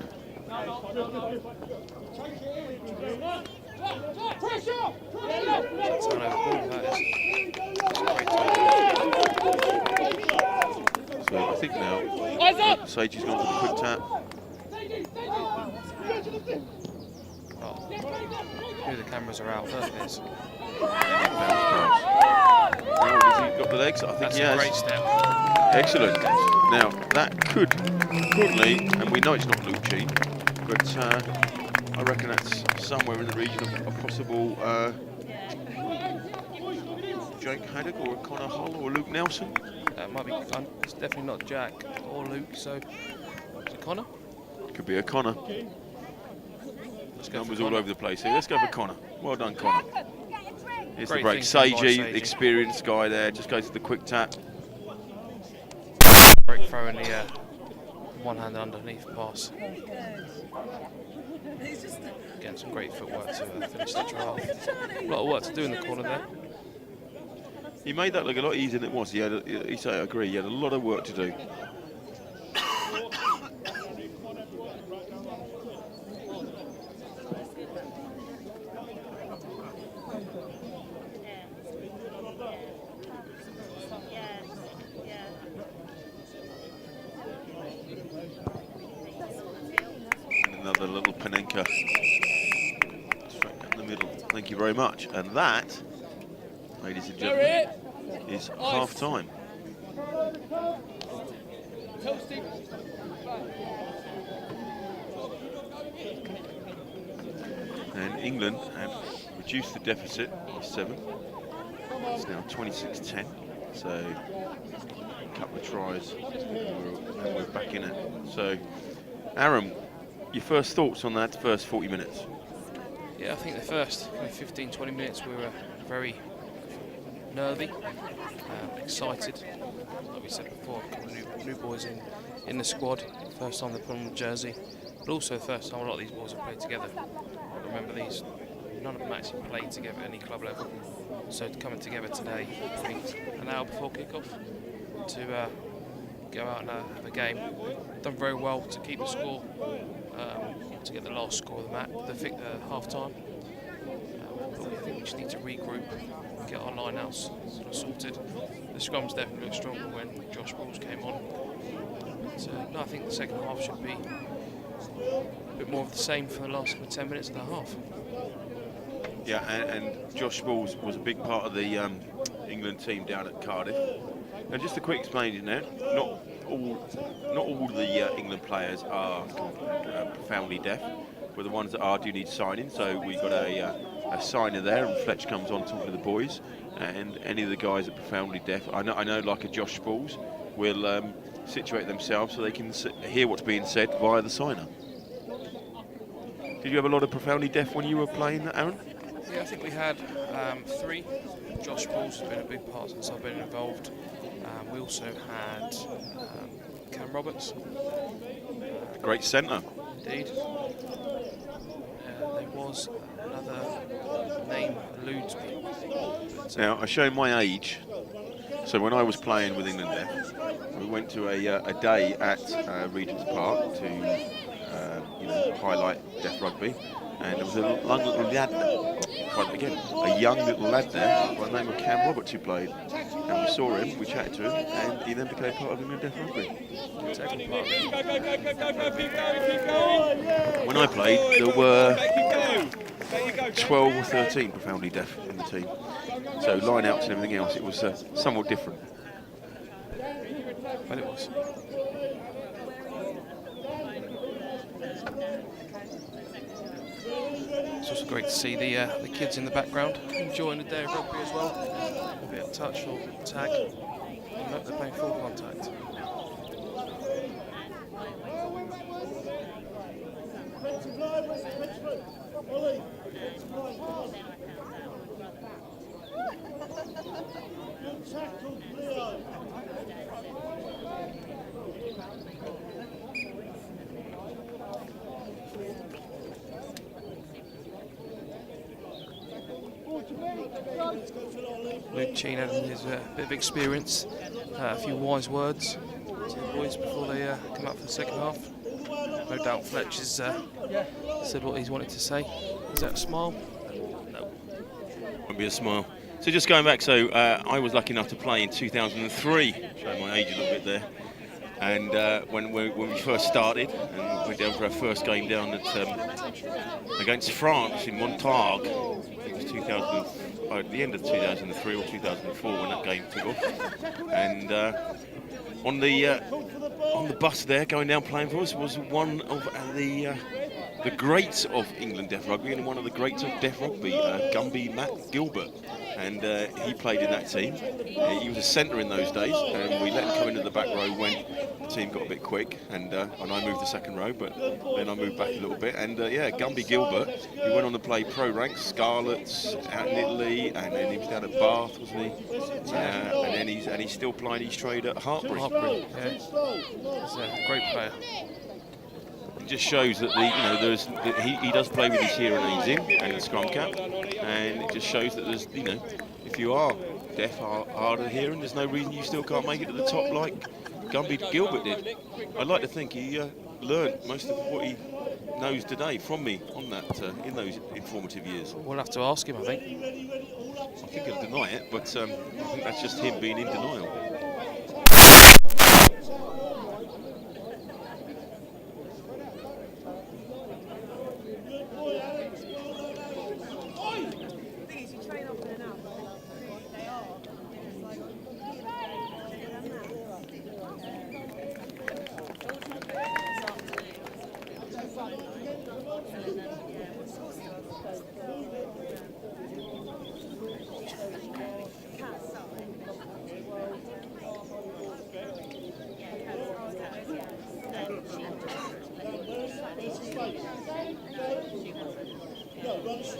So I think now Sage has gone for the quick tap. Oh, maybe the cameras are out. First is. Now, has he got the legs? I think That's he a has. great step. Excellent. Now that could currently, and we know it's not Lucci, but I reckon that's somewhere in the region of a possible Jake Haddock or Connor Hull or Luke Nelson. That might be. It's definitely not Jack or Luke. So, is it Connor? Could be a Connor. Numbers all over the place here. Let's go for Connor. Well done, Connor. Here's the break. Sagey, the experienced guy there, just goes to the quick tap. Great throw in the one-handed underneath pass. Again, some great footwork to finish the trial. A lot of work to do in the corner there. He made that look a lot easier than it was. He said, I agree, he had a lot of work to do. Another little Panenka straight down the middle. Thank you very much. And that, ladies and gentlemen, is half time. And England have reduced the deficit by 7. It's now 26-10. So a couple of tries and we're back in it. So Aaron, your first thoughts on that first 40 minutes? Yeah, I think the first 15-20 minutes we were very nervy, excited. Like we said before, a couple of new boys in the squad. First time they put on the jersey, but also the first time a lot of these boys have played together. Remember, none of them actually played together at any club level. So coming together today, I think an hour before kick-off, to go out and have a game. Done very well to keep the score, to get the last score of the match, the half-time. But I think we just need to regroup, get our line-outs sort of sorted. The scrums definitely looked stronger when Josh Balls came on. But no, I think the second half should be a bit more of the same for the last 10 minutes of the half. Yeah, and Josh Balls was a big part of the England team down at Cardiff. And just a quick explanation there, not all the England players are profoundly deaf, but the ones that are do need signing. So we got a signer there, and Fletch comes on talking to the boys. And any of the guys that are profoundly deaf, I know like a Josh Balls, will situate themselves so they can hear what's being said via the signer. Did you have a lot of profoundly deaf when you were playing, Aaron? Yeah, I think we had 3. Josh Balls has been a big part since I've been involved. We also had Cam Roberts. Great centre. Indeed. There was another name eludes me. Now, I show my age. So when I was playing with England Deaf, we went to a day at Regent's Park to highlight deaf rugby, and there was a young little lad there by the name of Cam Roberts who played, and we saw him, we chatted to him, and he then became part of England Deaf Rugby. When I played, there were 12 or 13 profoundly deaf in the team, so line-outs and everything else, it was somewhat different. But it was. also great to see the kids in the background enjoying the day of rugby as well. A bit of touch or tag. And look, they're playing full contact. Luke Chino and his bit of experience, a few wise words to the boys before they come out for the second half. No doubt Fletch has said what he's wanted to say. Is that a smile? No. Won't be a smile. So just going back, so I was lucky enough to play in 2003, showing my age a little bit there. And when we first started, and went down for our first game down at against France in Montague, I think it was at the end of 2003 or 2004 when that game took off. And on the bus there, going down playing for us, was one of the greats of England deaf rugby and one of the greats of deaf rugby, Gumby Matt Gilbert. And he played in that team. He was a centre in those days, and we let him come into the back row when the team got a bit quick, and I moved to second row, but then I moved back a little bit. And yeah, Gumby Gilbert, he went on to play pro ranks, Scarlets out in Italy, and then he was down at Bath, wasn't he? And he's still playing his trade at Hartbury. Yeah. He's a great player. It just shows that he does play with his hearing aids in and the scrum cap, and it just shows that there's if you are deaf, hard of hearing, there's no reason you still can't make it to the top like Gumby Gilbert did. I'd like to think he learned most of what he knows today from me on that in those informative years. We'll have to ask him, I think. I think he'll deny it, but I think that's just him being in denial.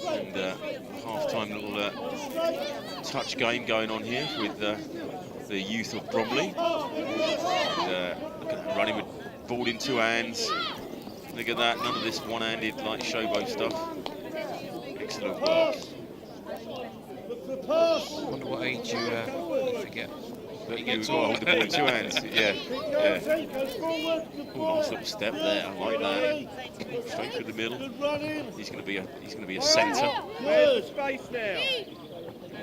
And half-time little touch game going on here with the youth of Bromley. And, look at that, running with ball in two hands. Look at that, none of this one-handed like showboat stuff. Excellent work. I wonder what age you forget. You've got to hold the ball in two hands. Yeah. Ooh, nice little step there. I like that. Straight through the middle. He's going to be a centre. Space now.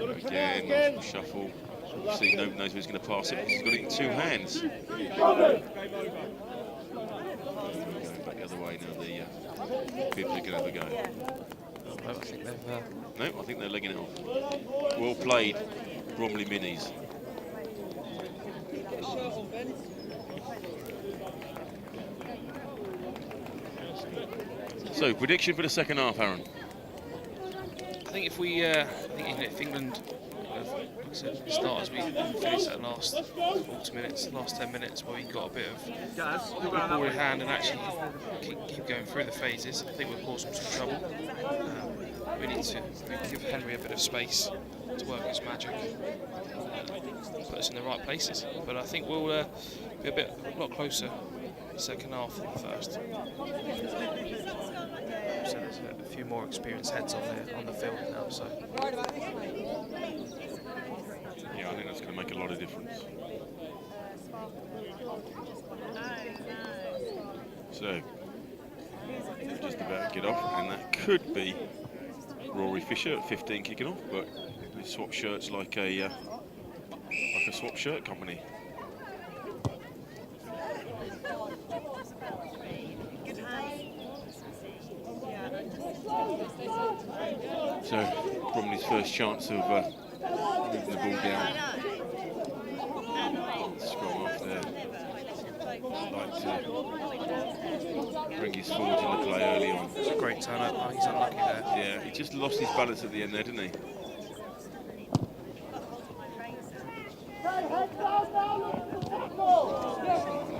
Again, nice little shuffle. See, nobody knows who's going to pass it. He's got it in two hands. Going back the other way now. The Bibs are going to have a go. I think they've. No, I think they're legging it off. Well played, Bromley Minis. So, prediction for the second half, Aaron? I think if England start as we finish that last 40 minutes, last 10 minutes, where we got a bit of ball in hand and actually keep going through the phases, I think we'll cause them some trouble. We need to give Henry a bit of space to work his magic, put us in the right places. But I think we'll be a lot closer second half than the first. So there's a few more experienced heads on the field now. So yeah, I think that's going to make a lot of difference. So just about to get off, and that could be Rory Fisher at 15 kicking off, but they swap shirts like a swap shirt company. So Bromley's first chance of moving the ball down. Scroll off there. Like bring his forward in the play early on. It's a great turn up. Oh, he's unlucky there. Yeah, he just lost his balance at the end there, didn't he?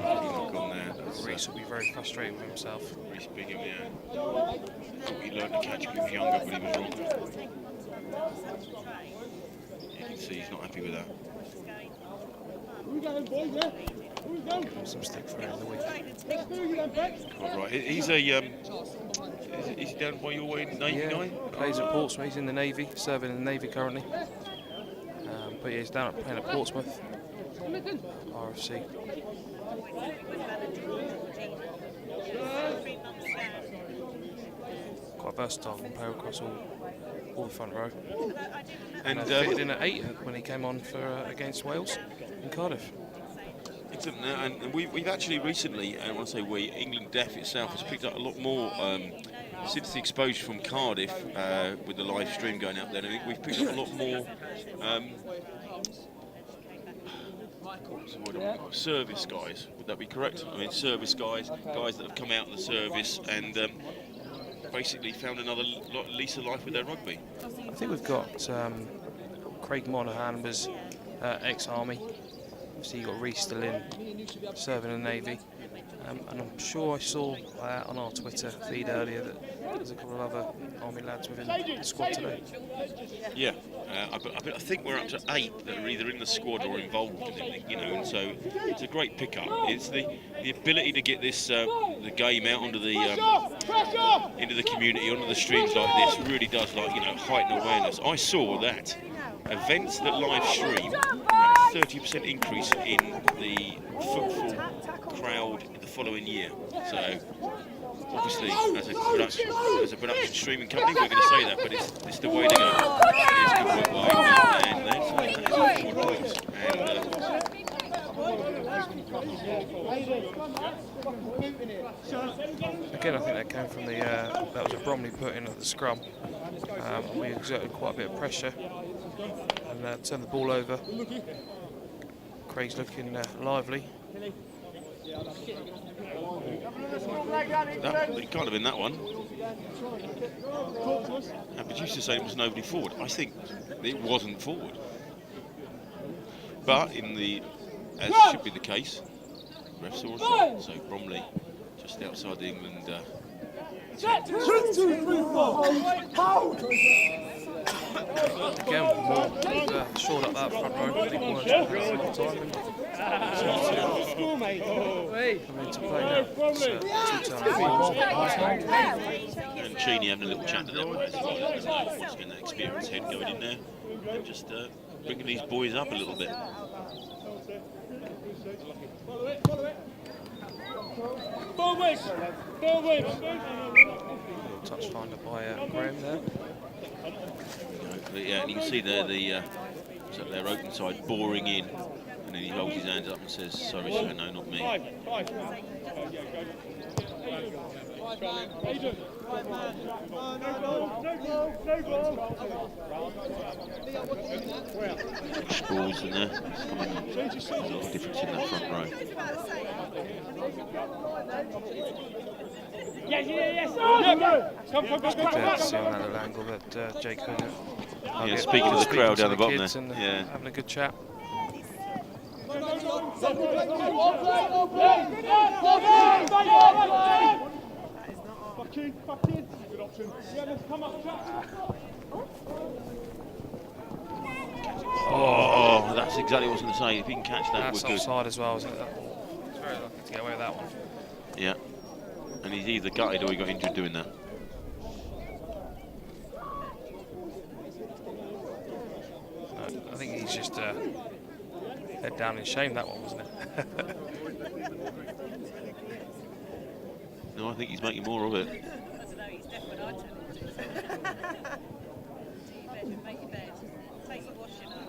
Knock on there. Reece will be very frustrated with himself. Reece Bigham, yeah. Thought he learned to catch when he was younger, but he was wrong. You can see he's not happy with that. Some stick for him in the week. Quite right. He's a is he down by your way, Navy guy? Plays at Portsmouth. He's in the Navy, serving in the Navy currently. But yeah, he's down playing at Portsmouth. RFC. Quite versatile, can play across all the front row. And fitted in at 8 when he came on for against Wales in Cardiff. Excellent. And we've actually recently, and when I say we, England Deaf itself has picked up a lot more since the exposure from Cardiff with the live stream going out there. I think we've picked up a lot more service guys. Would that be correct? I mean, service guys that have come out of the service and basically found another lease of life with their rugby. I think we've got Craig Monaghan was ex-Army. Obviously, you got Reece still in, serving in the Navy. And I'm sure I saw on our Twitter feed earlier that there's a couple of other Army lads within the squad today. Yeah, I think we're up to 8 that are either in the squad or involved in it, you know, and so it's a great pickup. It's the ability to get this the game out onto the into the community, onto the streams like this really does, like, you know, heighten awareness. I saw that events that live stream, 30% increase in the football crowd the following year. So obviously, as a production streaming company, we're going to say that, but it's the way to go. It is good work by and that is points. Again, I think that came from the that was a Bromley put in at the scrum. We exerted quite a bit of pressure and turned the ball over. Craig's looking lively. It can't have been that one. Our producer said it was nobody forward. I think it wasn't forward. But in the, as should be the case, ref saw us right. So Bromley just outside the England. Again, more short up that front row. I think we're time come into play now. And Cheney having a little chat to them as well. Once again, that experienced head going in there and just bringing these boys up a little bit. Touch finder by Graham there. Yeah, and you can see there their open side boring in, and then he holds his hands up and says, "Sorry, sir, no, not me." Balls in there. There's a lot of difference in that front row. Come, to see on that little angle that Jake Hood. Yeah, speaking to the crowd down the bottom there. And, yeah, having a good chat. Good option. Yeah, let's come up. Oh, that's exactly what I was going to say. If he can catch that, That's we're good. offside as well, isn't it? He's very lucky to get away with that one. Yeah, and he's either gutted or he got injured doing that. I think he's just head down in shame, that one, wasn't it? No, I think he's making more of it. I don't know, he's definitely I tell him. Make your bed. Take your washing up.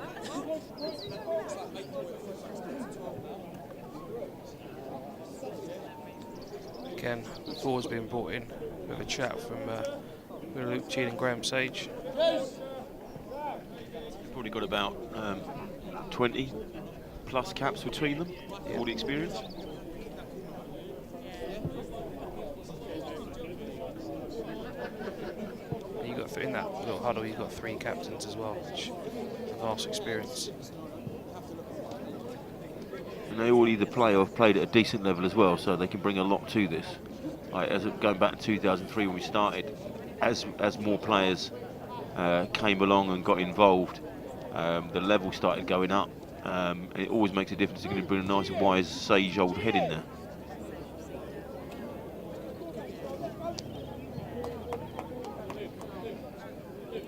Again, forwards being brought in with a chat from Luke Cheene and Graham Sage. Probably got about 20 plus caps between them, all the experience. that little huddle, you've got 3 captains as well, which have vast experience. And they all either play or have played at a decent level as well, so they can bring a lot to this. Like, going back to 2003 when we started, as more players came along and got involved, the level started going up. It always makes a difference. You can bring a nice, wise, sage old head in there.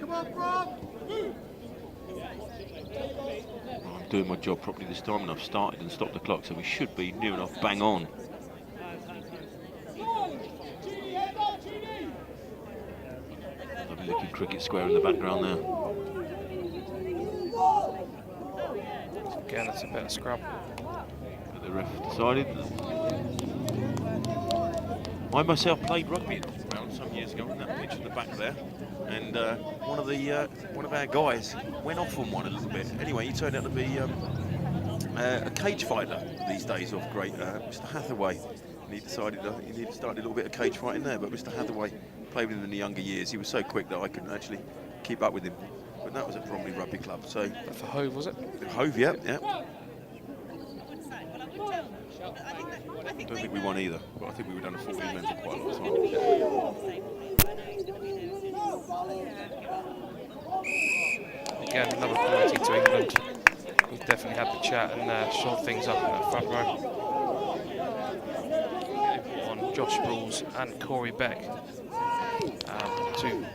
Come on, Brom! I'm doing my job properly this time, and I've started and stopped the clock, so we should be near enough bang on. Lovely looking cricket square in the background there. Again, that's a better scrub. But the ref decided. I myself played rugby around some years ago on that pitch in the back there, and one of our guys went off on one a little bit. Anyway, he turned out to be a cage fighter these days of great Mr. Hathaway. And he decided he needed to start a little bit of cage fighting there, but Mr. Hathaway played with him in the younger years. He was so quick that I couldn't actually keep up with him. But that was at Bromley Rugby Club. So For Hove, was it? Hove, yeah. I don't think we won either, but I think we were done a 14 men for quite a lot of time. Again, another quality to England. We've definitely had the chat and shore things up in that front row. On Josh Sprules and Corey Beck. 2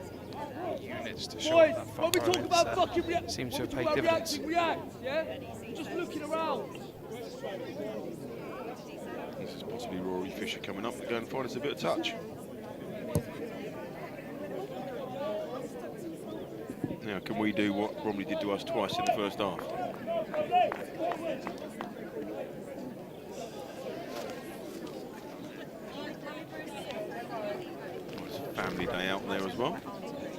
units to show Boys, that when front we row. talk about fucking Seems to have paid about dividends. react, yeah? Just looking around. This is possibly Rory Fisher coming up to go and find us a bit of touch. Now, can we do what Bromley did to us twice in the first half? It's a family day out there as well.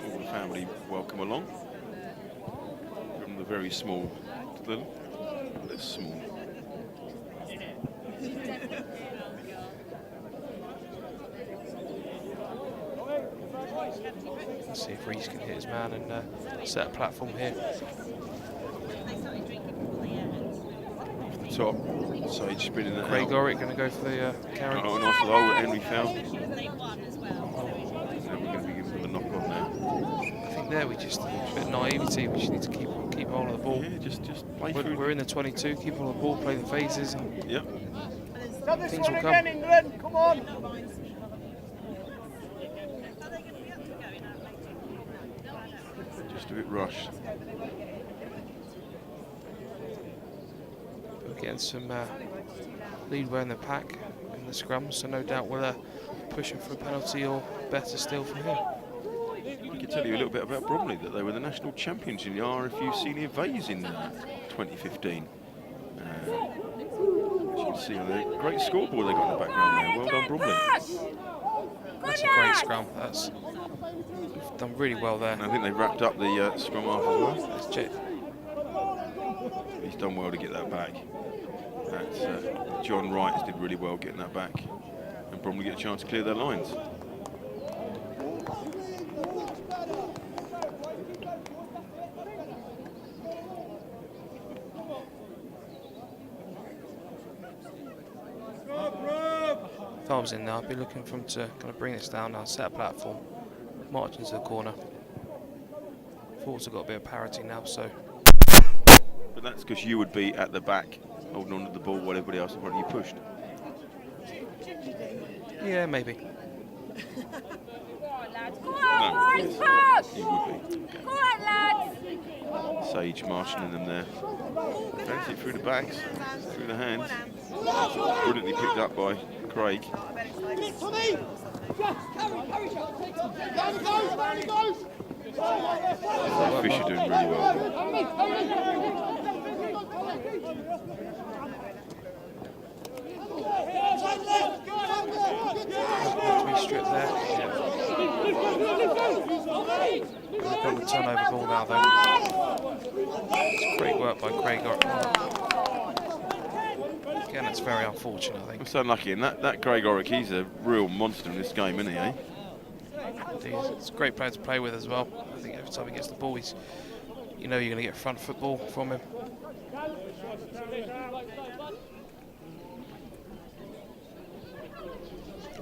All the family welcome along. From the very small to the less small. Let's see if Reese can hit his man and set a platform here. Off the top, Sage spinning that Craig out. Orrick going to go for the carry. Oh, nice low that Henry found. They won as well. So we're going to be giving them a knock on there. I think there we just a bit of naivety. We just need to keep hold of the ball. Yeah, just play through. We're in the 22. Keep hold of the ball, play the phases. And Yep. Done this Things one will again, come. England. Come on. Are they going to be up to going out later? No, I don't. Just a bit rushed. we're getting some leadway in the pack in the scrum, so no doubt we'll pushing for a penalty or better still from here. I can tell you a little bit about Bromley, that they were the national champions in the RFU Senior Vase in 2015. As you can see on the great scoreboard they got in the background there. Well done, Bromley. That's a great scrum. We've done really well there. And I think they wrapped up the scrum half as well. Let's check. He's done well to get that back. That's, John Wright did really well getting that back. And Bromley get a chance to clear their lines. If I was in there, I'd be looking for him to kind of bring this down now, set a platform, march into the corner. Forwards have got a bit of parity now, so. But that's because you would be at the back, holding on to the ball while everybody else in front of you pushed. Yeah, maybe. Go on, boys, push! You would be. Go on, lads! Sage marshalling them there. Fancy it through the backs, through the hands. Brilliantly picked up by Craig. Fisher doing really well. Three strip there. Yeah. On the turnover ball now, though. It's great work by Craig. Again, it's very unfortunate, I think. I'm so unlucky, and that Craig Orrick, he's a real monster in this game, isn't he, eh? It's a great player to play with as well. I think every time he gets the ball, you know you're going to get front football from him.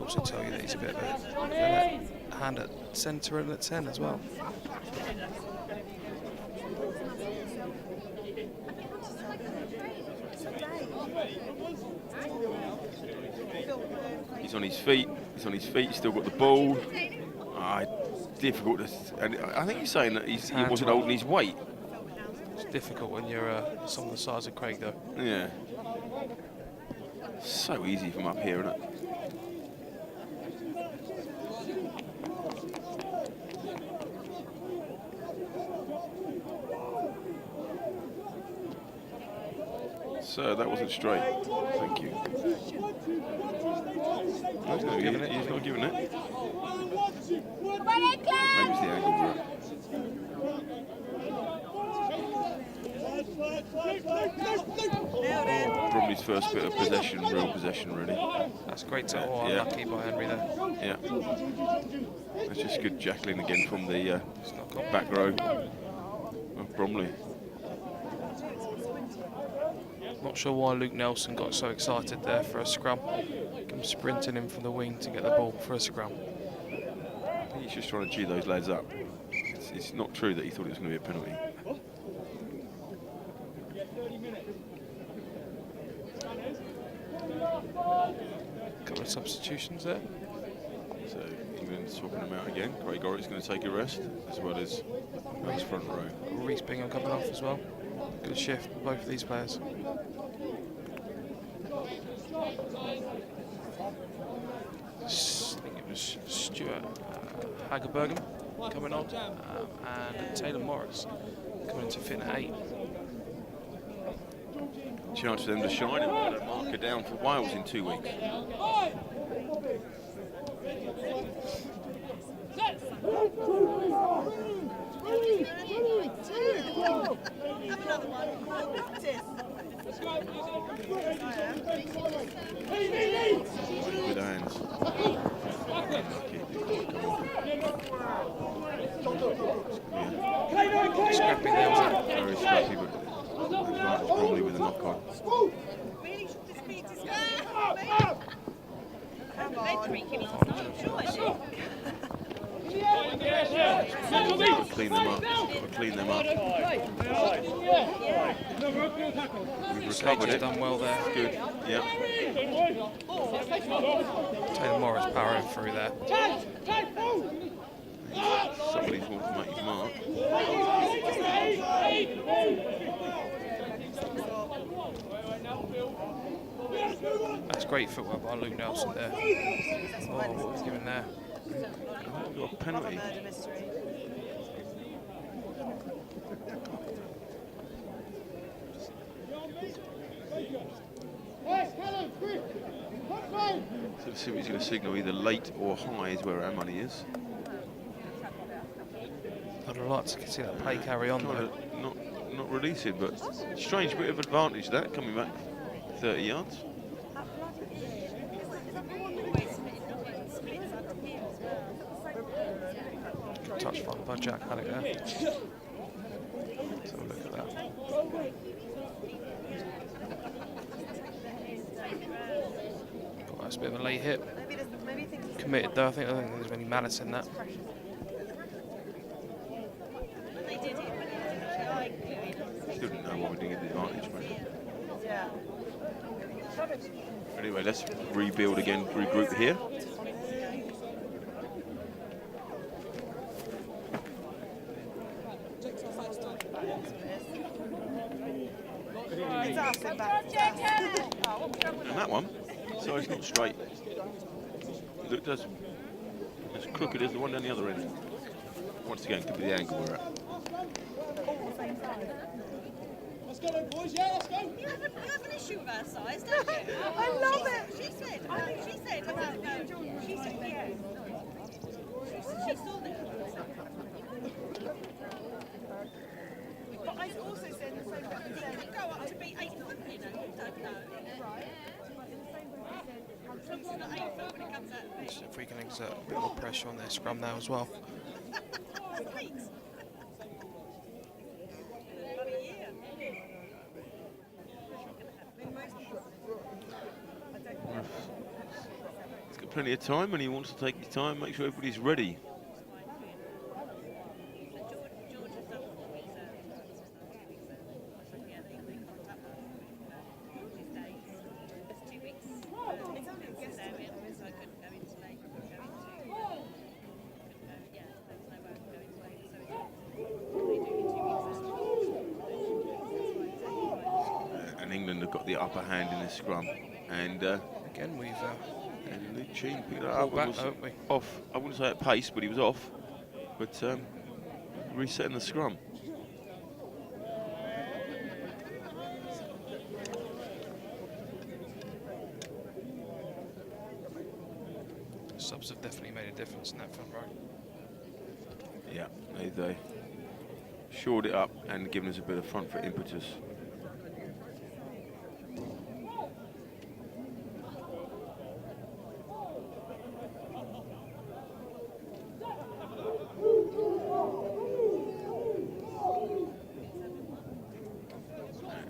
Also tell you that he's a bit of a hand at centre and at 10 as well. He's on his feet. He's on his feet. He's still got the ball. Difficult. And I think he's saying that he wasn't holding his weight. It's difficult when you're someone the size of Craig, though. Yeah. So easy from up here, isn't it? So that wasn't straight. Thank you. He's not giving it. He's not giving it. Maybe it's the angle for it. Bromley's first bit of possession, real possession, really. That's great to unlucky by Henry there. Yeah. That's just good jackling again from the back row of Bromley. Not sure why Luke Nelson got so excited there for a scrum. Come sprinting in from the wing to get the ball for a scrum. I think he's just trying to cheer those lads up. It's not true that he thought it was going to be a penalty. Couple of substitutions there. So England swapping them out again. Craig Orrick's going to take a rest, as well as his front row. Reece Bingham coming off as well. Good shift for both of these players. I think it was Stuart Hagerbergen coming on, and Taylor Morris coming into fit at 8. Chance for them to shine and put a marker down for Wales in 2 weeks. Have another one. Practice. With the hands. Scrappy there, wasn't it? Very scrappy, but advantage probably with a knock on. Really should this be discussed? Come on. Clean them up. Clean them up. We've recovered it. Done well there. Good. Yeah. Taylor Morris powering through there. Somebody's want to make his mark. That's great footwork by Luke Nelson there. Oh, what was given there? Got a penalty. So let's see what he's going to signal, either late or high is where our money is. I'd like to see that play carry on though. Not releasing, but strange bit of advantage that, coming back 30 yards. Good touch by Jack Haddock there. Let's have a look at that. Oh, that's a bit of a late hit. Committed though, I don't think there's any malice in that. Still didn't know what we did get the advantage, mate. Anyway, let's rebuild again, regroup here. And that one, so it's not straight. It looked as crooked as the one down the other end. Once again, could be the angle we're at. Let's go then, boys, yeah, let's go. You have an issue with her size, don't you? I love it. She said about she said, yeah. She saw that. But I also said the same thing. It could go up to be 8 foot, you know. You don't know. Right. In the same way I said, It's not 8 foot when it comes out of bed. Free can exert a bit more pressure on their scrum now as well. He's got plenty of time, and he wants to take his time, make sure everybody's ready. And England have got the upper hand in this scrum, and Again, we've and Luchin picked it pulled up. back, Was haven't we? off. I wouldn't say at pace, but he was off. But resetting the scrum. Subs have definitely made a difference in that front row. Yeah, they shored it up and given us a bit of front foot impetus.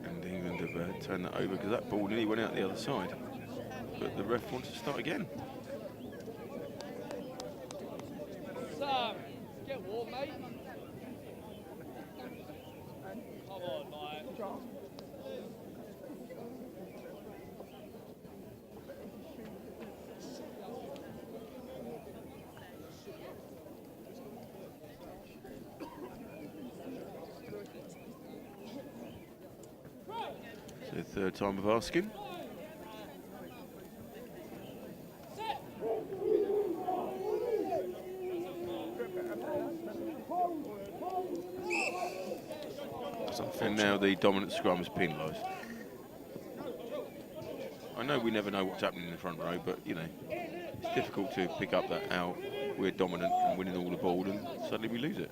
And England have turned that over because that ball nearly went out the other side. But the ref wants to start again. Sam, get warm, mate. Come on, mate. So third time of asking. And now the dominant scrum is penalised. I know we never know what's happening in the front row, but you know, it's difficult to pick up that how we're dominant and winning all the ball and suddenly we lose it.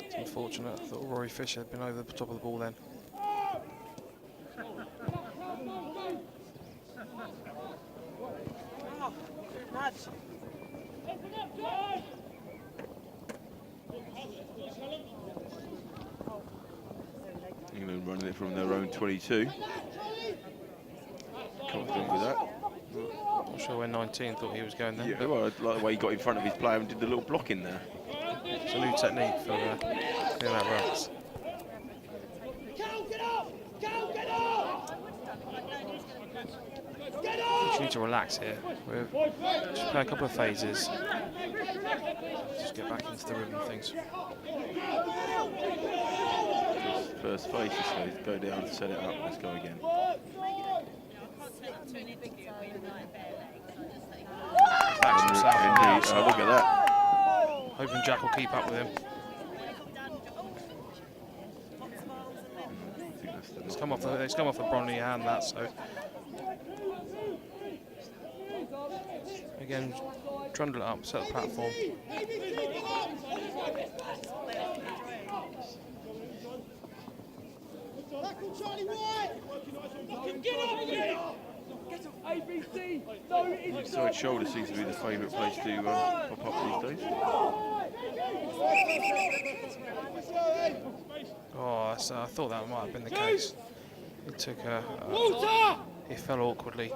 It's unfortunate. I thought Rory Fisher had been over the top of the ball then. England running it from their own 22. Confident with that. Not sure where 19 thought he was going there. Yeah, well, I like the way he got in front of his player and did the little block in there. It's a new technique for doing that rucks. We just need to relax here. We've just play a couple of phases. Just get back into the rhythm of things. First phase, he says, go down, set it up, let's go again. Backs himself in now, Indeed, so look at that. hoping Jack will keep up with him. I think that's the It's come off the Bromley hand, that, so. Again, trundle it up, set the platform. Inside shoulder seems to be the favourite place to pop up these days. Oh, so I thought that might have been the case. He took he fell awkwardly.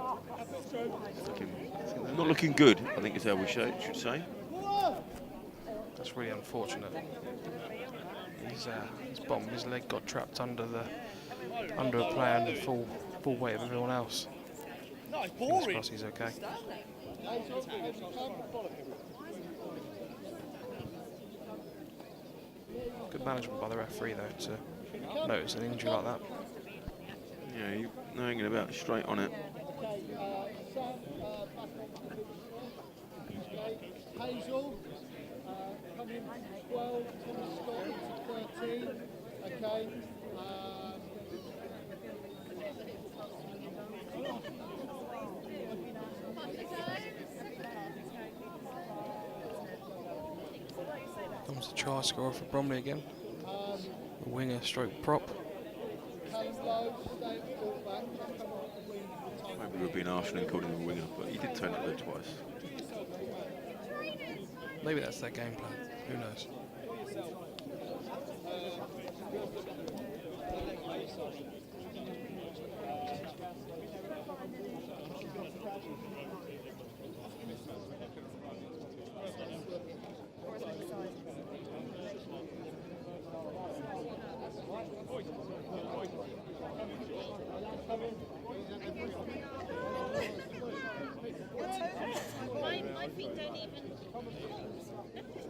Not looking good, I think is how we should say. That's really unfortunate. His bottom of his leg got trapped under a player and the full weight of everyone else. Fingers crossed he's okay. Good management by the referee though to notice an injury like that. Yeah, you hanging about straight on it. Hazel, coming 12, Thomas Scott into 13. Okay. Comes the try scorer for Bromley again. The winger stroke prop. Maybe we're being harsh and calling him a winger, but he did turn up there twice. Maybe that's their game plan. Who knows? My feet don't even.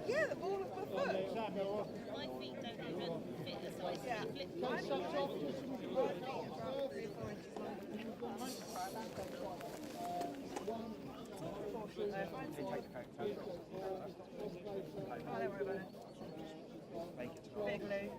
Yeah, the ball of the foot. My feet don't even fit the size Yeah. of the Big Lou.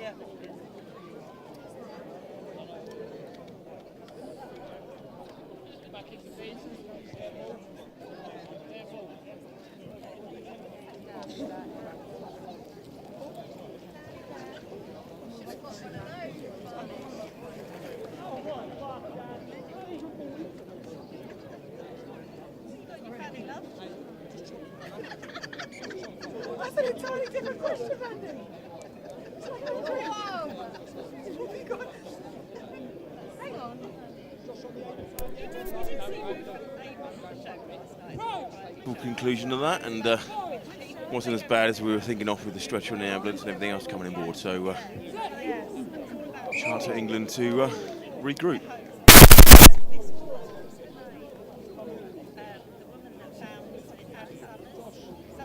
Yeah. That's an entirely different question, Andy. Wow. What have you got? Hang on. You did see Full conclusion of that, and wasn't as bad as we were thinking off with the stretcher and the ambulance and everything else coming on board. So, chance for England to regroup.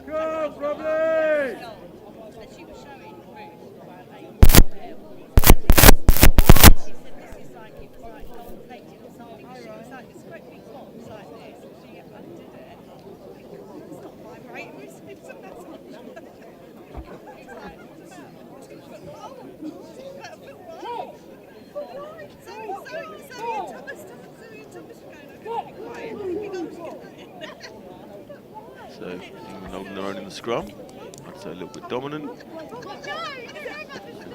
Go, Bromley! And she was showing Ruth there. She said this is like, it was like gold plated or something. She was like, it's quite big box like this. And she undid it. It's not vibrating, it's a metal. It's like, Sorry, Thomas, going, I couldn't be quiet. So, England holding their own in the scrum. I'd say a little bit dominant.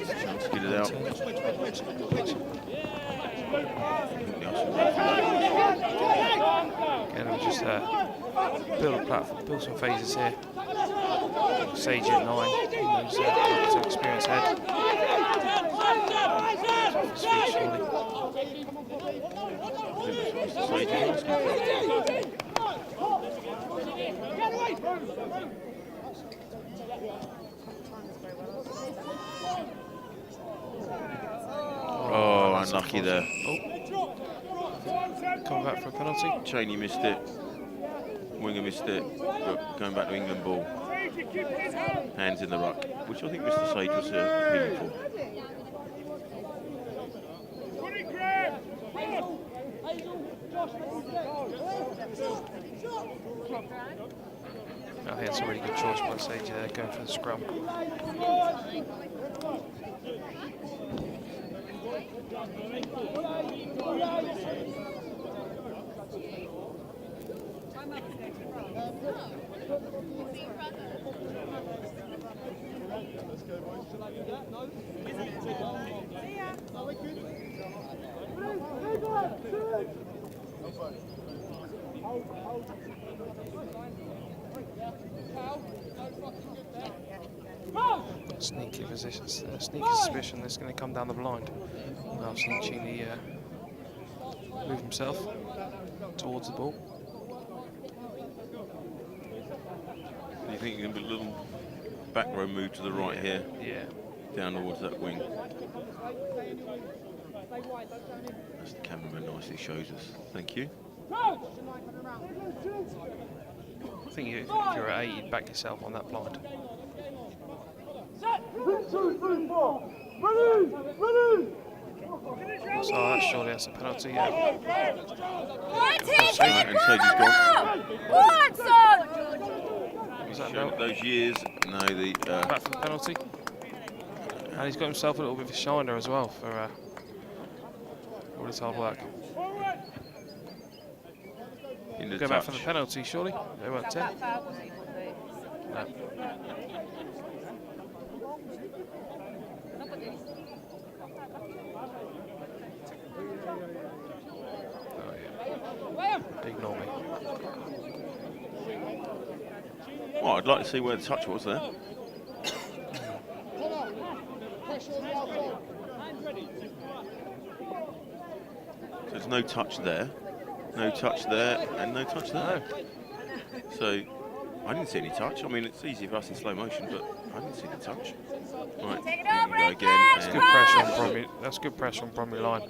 Chance to get it out. Again, we'll just build a platform, build some phases here. Sage at 9, who's got experience head. Speed, surely. Oh, unlucky there. Coming back for a penalty. Cheney missed it. Winger missed it. But going back to England ball. Hands in the ruck, which I think Mr. Sage was appealing for. I think that's a really good choice by Sage there, going for the scrum. Sneaky position, sneaky suspicion that's going to come down the blind. Now Cheney move himself towards the ball. Do you think you can put a little back row move to the right here? Yeah. Down towards that wing. As the cameraman nicely shows us. Thank you. I think if you're at 8, you'd back yourself on that blind. So that's surely that's a penalty, yeah. And Sadie's gone. Was that Showing no? those years. No, the Back for the penalty. And he's got himself a little bit of a shiner as well for all his hard work. in the Go touch. back for the penalty, surely? They weren't 10. No. Oh, yeah. Ignore me. Well, I'd like to see where the touch was there. So there's no touch there, no touch there, and no touch there. So I didn't see any touch. I mean, it's easy for us in slow motion, but I didn't see the touch. Right, here we go again. That's good pressure on Bromley. That's good pressure on Bromley line.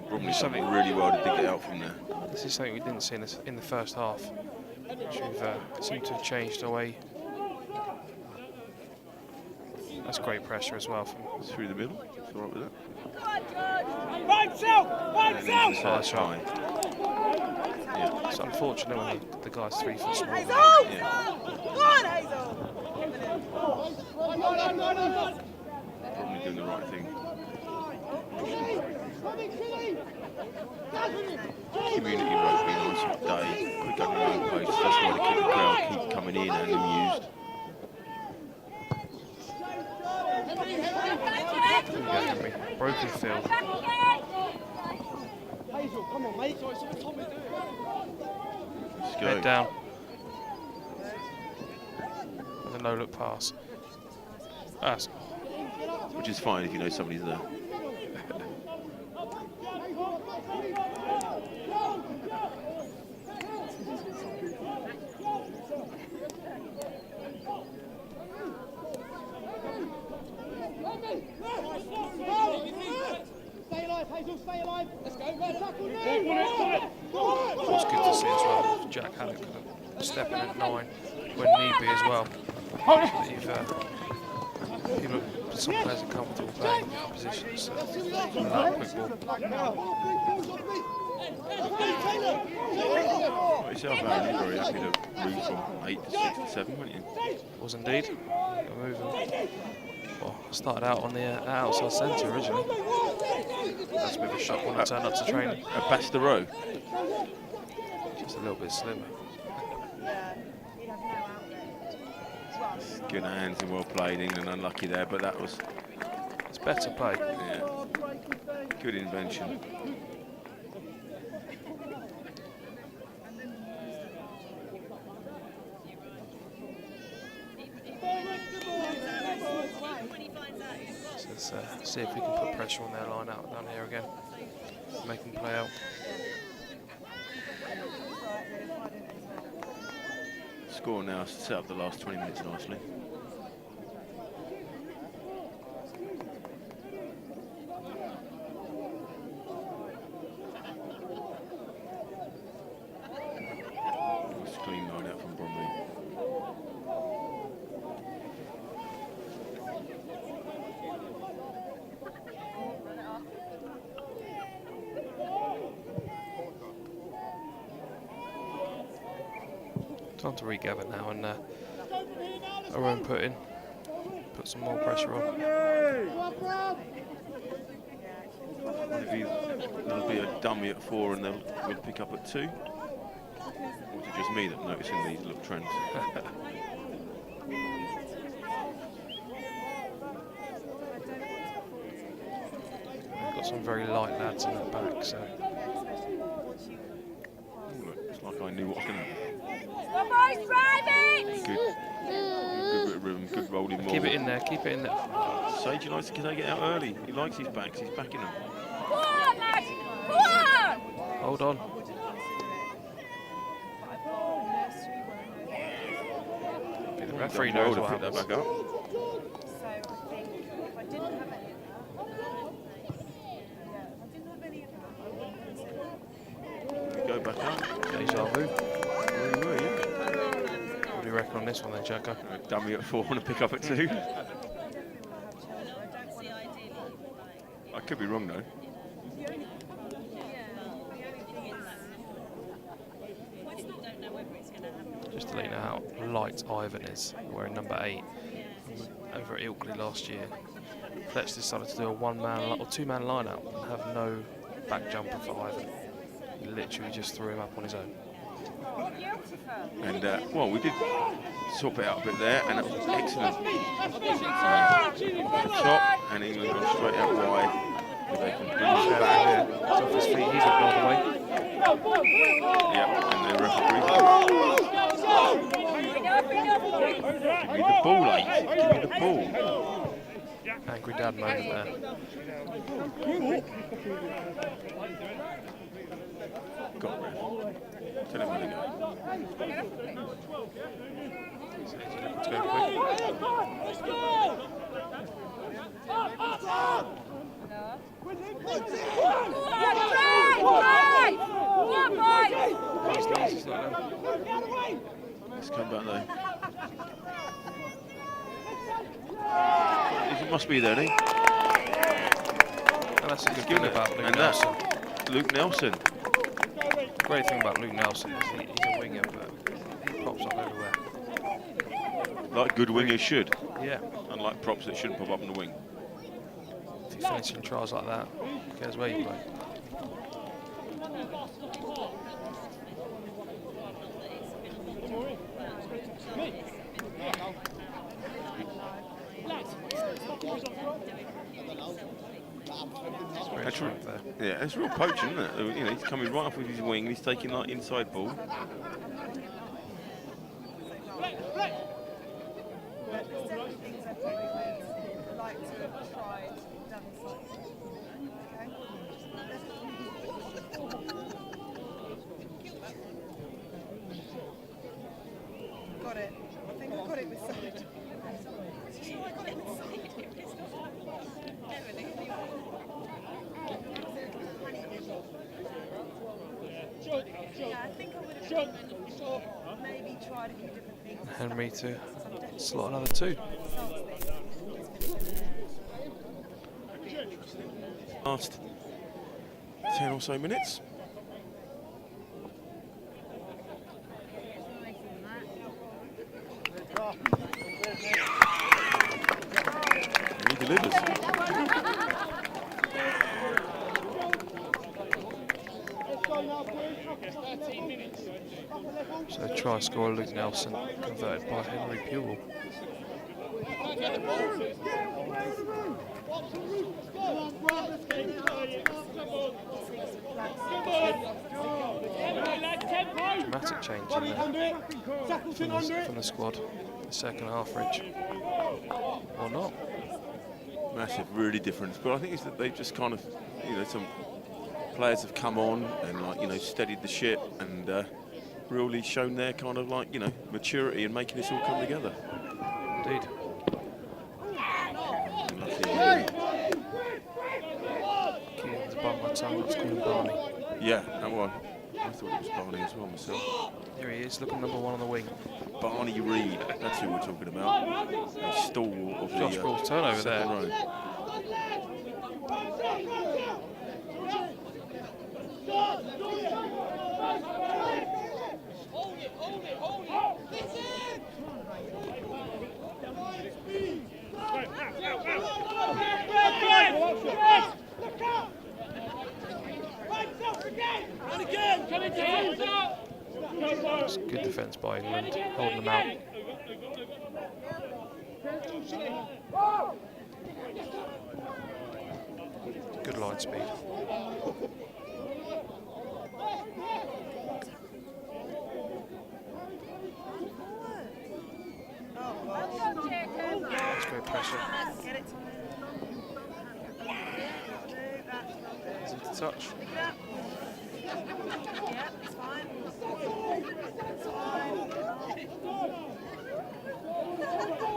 Bromley's done really well to dig it out from there. This is something we didn't see in the first half, which we've seemed to have changed away. That's great pressure as well from Through the middle. It's all right with that. Nice High. Yeah. It's unfortunate when the guy's 3 foot small. Yeah. Probably doing the right thing. Community rugby, nice day, quick under the post. That's why the crowd keep coming in and amused. Broken field. Hazel, come on, mate. Let's go. Head down. With a no look pass. That's Which is fine if you know somebody's there. Stay alive, Hazel, stay alive. Let's go, red. What's good to see as well. Jack Haddock stepping at 9 when need be as well. Some players are comfortable playing in different positions. So quick ball. Well, yourself, Aaron, you're very happy to move from 8 to 6 to 7, weren't you? Was indeed. Moving. Well, I started out on the outside centre originally. That's a bit of a shock when I turned up to training. A Basta row. Just a little bit slimmer. Good hands and well played. England unlucky there, but that was It's better play. yeah, good invention. So let's see if we can put pressure on their line out down here again. Make them play out. Score now set up the last 20 minutes nicely. Nice clean line out from Bromley. Time to regather now and our own put some more pressure on. There'll be a dummy at 4 and we'll pick up at 2. Or is it just me that's noticing these little trends? We've got some very light lads in that back, so It's like I knew what was going to happen. Good bit of rhythm, good rolling ball. keep it in there, keep it in there. Sage likes to take it out early. He likes his backs, he's backing them. Hold on. Be the referee knows Well what to pick that happens. back up. So I think if I didn't have any of that, on this one then, Jacko. Dummy at 4 and a pick up at 2. I could be wrong though. Just to let you know how light Ivan is, wearing number 8 over at Ilkley last year. Fletch decided to do a one-man or two-man line-up and have no back jumper for Ivan. He literally just threw him up on his own. And well, we did swap it out a bit there, and it was excellent. Top, and England gone straight out wide. If they can bring his back here. He's off his feet, he's up all the way. Yeah, and the referee. Give me the ball, Ace. Give me the ball. Angry dad moment there. Got it, ref. Tell him where to go. Let's go Let's come back though. It must be there, eh? And that's a good thing about Luke and Nelson. Luke Nelson. The great thing about Luke Nelson is he's a winger, but he pops up everywhere. Like good wingers should. Yeah. Unlike props that shouldn't pop up on the wing. If you're finishing trials like that, who cares where you play? That's real, yeah, it's real poaching, isn't it? You know, he's coming right off with his wing, and he's taking like inside ball. Got it. I think I got it with side. Yeah, I think I would have maybe tried a few different things. Henry to slot another 2. Last 10 or so minutes. And he delivers. So try scorer Luke Nelson converted by Henry Puel. Dramatic change in there from the squad. The second half, Rich. Or not. Massive, really different. But I think it's that they've just kind of, you know, some players have come on and, like, you know, steadied the ship and really shown their kind of, like, you know, maturity and making this all come together. Indeed. Keegan's above my tongue, let's call him Barney. Yeah, that one. I thought it was Barney as well myself. Here he is, looking number 1 on the wing. Barney Reid, that's who we're talking about. A stalwart of Josh the Ball's turnover there. row. It's good defence by England, holding them out. Good line speed. That's great pressure. Easy to touch.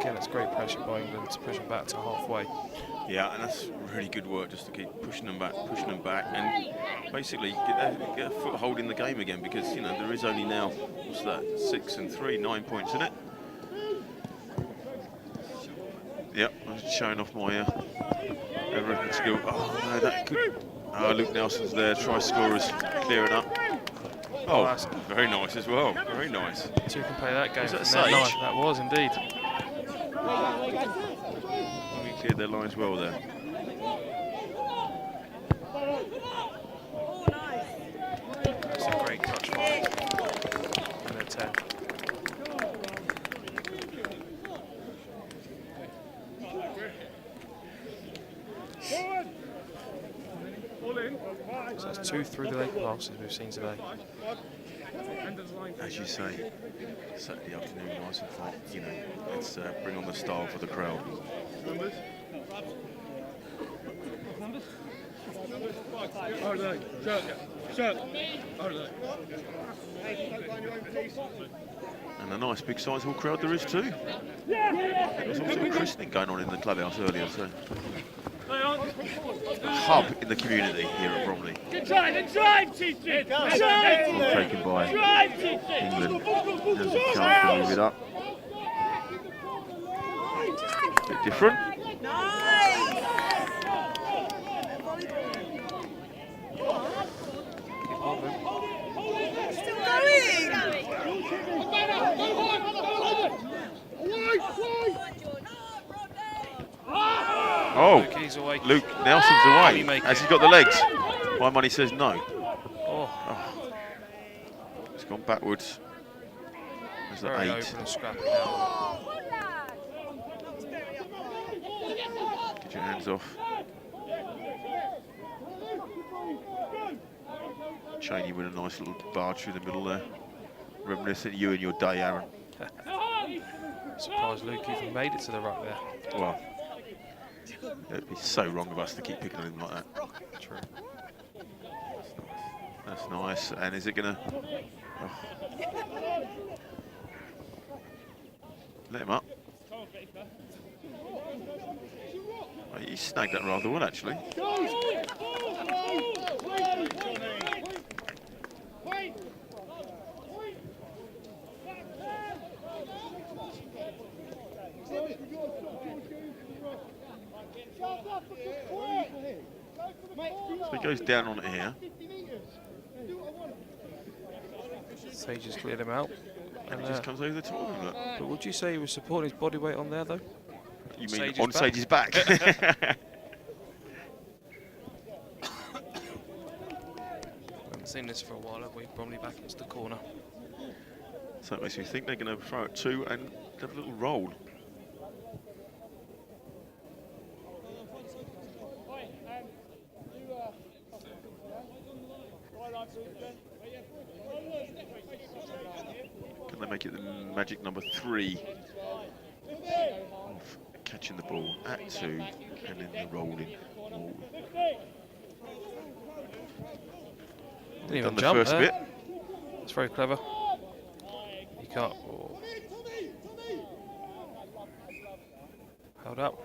Again, it's great pressure by England to push them back to halfway. Yeah, and that's really good work just to keep pushing them back, and basically get a foothold in the game again, because, you know, there is only now, what's that, 6 and 3, 9 points in it. Yep, I'm showing off my American skill. Oh no, that could. Oh, Luke Nelson's there. Try scorers clearing up. Oh, that's very nice as well. Very nice. Two can play that game. Was that from there. Sage? No, that was indeed. We cleared their lines well there. Oh, nice. That's a great touch line. And a 10. So that's 2 through the leg passes we've seen today. As you say, Saturday afternoon, nice and fun. You know, let's bring on the style for the crowd. And a nice big sizable crowd there is too. There was also a christening going on in the clubhouse earlier, so a hub in the community here at Bromley. Good drive, TC! Ball taken by England. There's a chance to move it up. A bit different. Nice! Still going! Oh, He's away. Luke Nelson's away. Make Has it. he got the legs? My money says no. Oh, It's gone backwards. There's an very 8. open and scrappy now. Get your hands off. Cheney with a nice little barge through the middle there. Reminiscent of you and your day, Aaron. Surprised Luke even made it to the ruck there. Well, it'd be so wrong of us to keep picking on him like that. True. That's nice. And is it going to... Oh. Let him up. Oh, he snagged that rather well, actually. So he goes down on it here. Sage has cleared him out. And he just comes over the top of him. Look. But would you say he was supporting his body weight on there, though? You mean Sage's on back? Sage's back? Haven't seen this for a while, have we? Bromley back into the corner. So that makes me think they're going to throw it 2 and have a little roll. Can they make it the magic number 3 of catching the ball at 2 and then the rolling? Didn't even Done the jump first there. bit. It's very clever. You can't. Oh. Held up.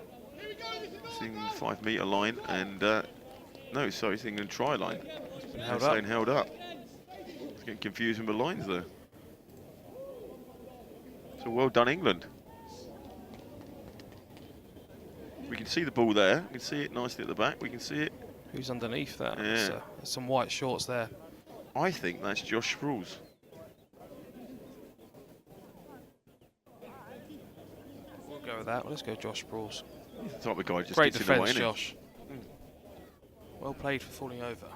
Seeing 5 metre line and no, sorry, seeing a try line. Held They're up. saying held up. It's getting confusing with lines there. So well done, England. We can see the ball there. We can see it nicely at the back. We can see it. Who's underneath that? Yeah. There's some white shorts there. I think that's Josh Sproul's. We'll go with that. Let's go Josh Sproul's. He's the type of guy who just Great gets in the way, defence, innit? Josh. Well played for falling over.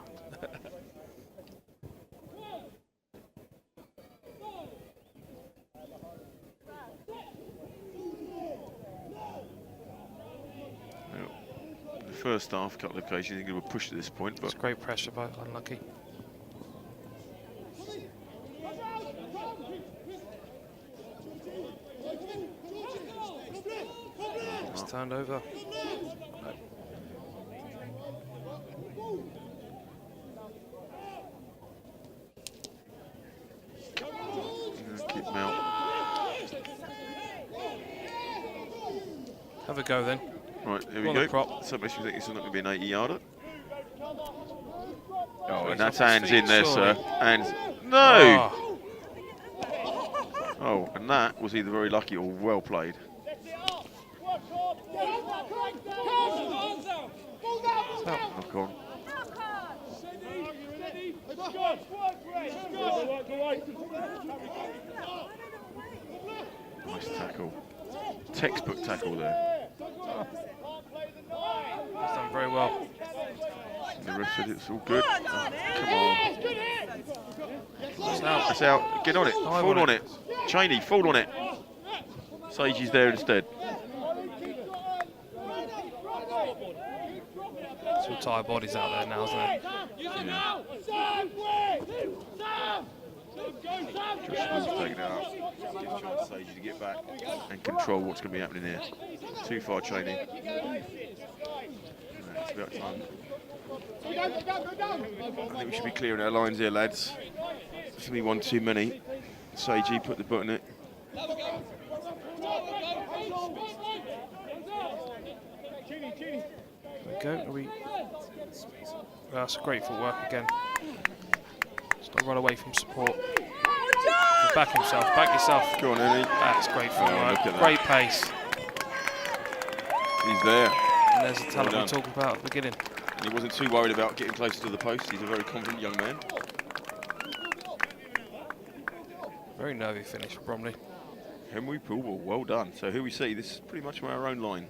The first half, a couple of occasions, he would push at this point, but It's great pressure, but unlucky. It's turned over. No. keep him out. Have a go then. Right, here Go we on the go. prop. So makes me think it's not going to be an 80-yarder. Oh, he's and that's off his hands feet, in there, surely. sir. Hands. No! Oh, Oh, and that was either very lucky or well played. out. Knock on. Nice tackle. Textbook tackle there. He's done very well. The ref said it's all good. Oh, come on. It's out. It's out. Get on it. Fall on it. Cheney, fall on it. Sagey's there instead. Some tired bodies out there now, isn't it? Yeah. Josh Hall's taking it out. Just trying Sagey to get back and control what's going to be happening here. Too far, Cheney. It's about time. I think we should be clearing our lines here, lads. It's going to be one too many. Sagey put the butt in it. There we go. That's a great footwork again. Just not run away from support. Back himself, back yourself. Go on, Ernie. That's great footwork. Look at that. Great pace. He's there. And there's the talent we were talking about at the beginning. And he wasn't too worried about getting closer to the post. He's a very confident young man. Very nervy finish for Bromley. Henry Poolball, well done. So here we see, this is pretty much our own line.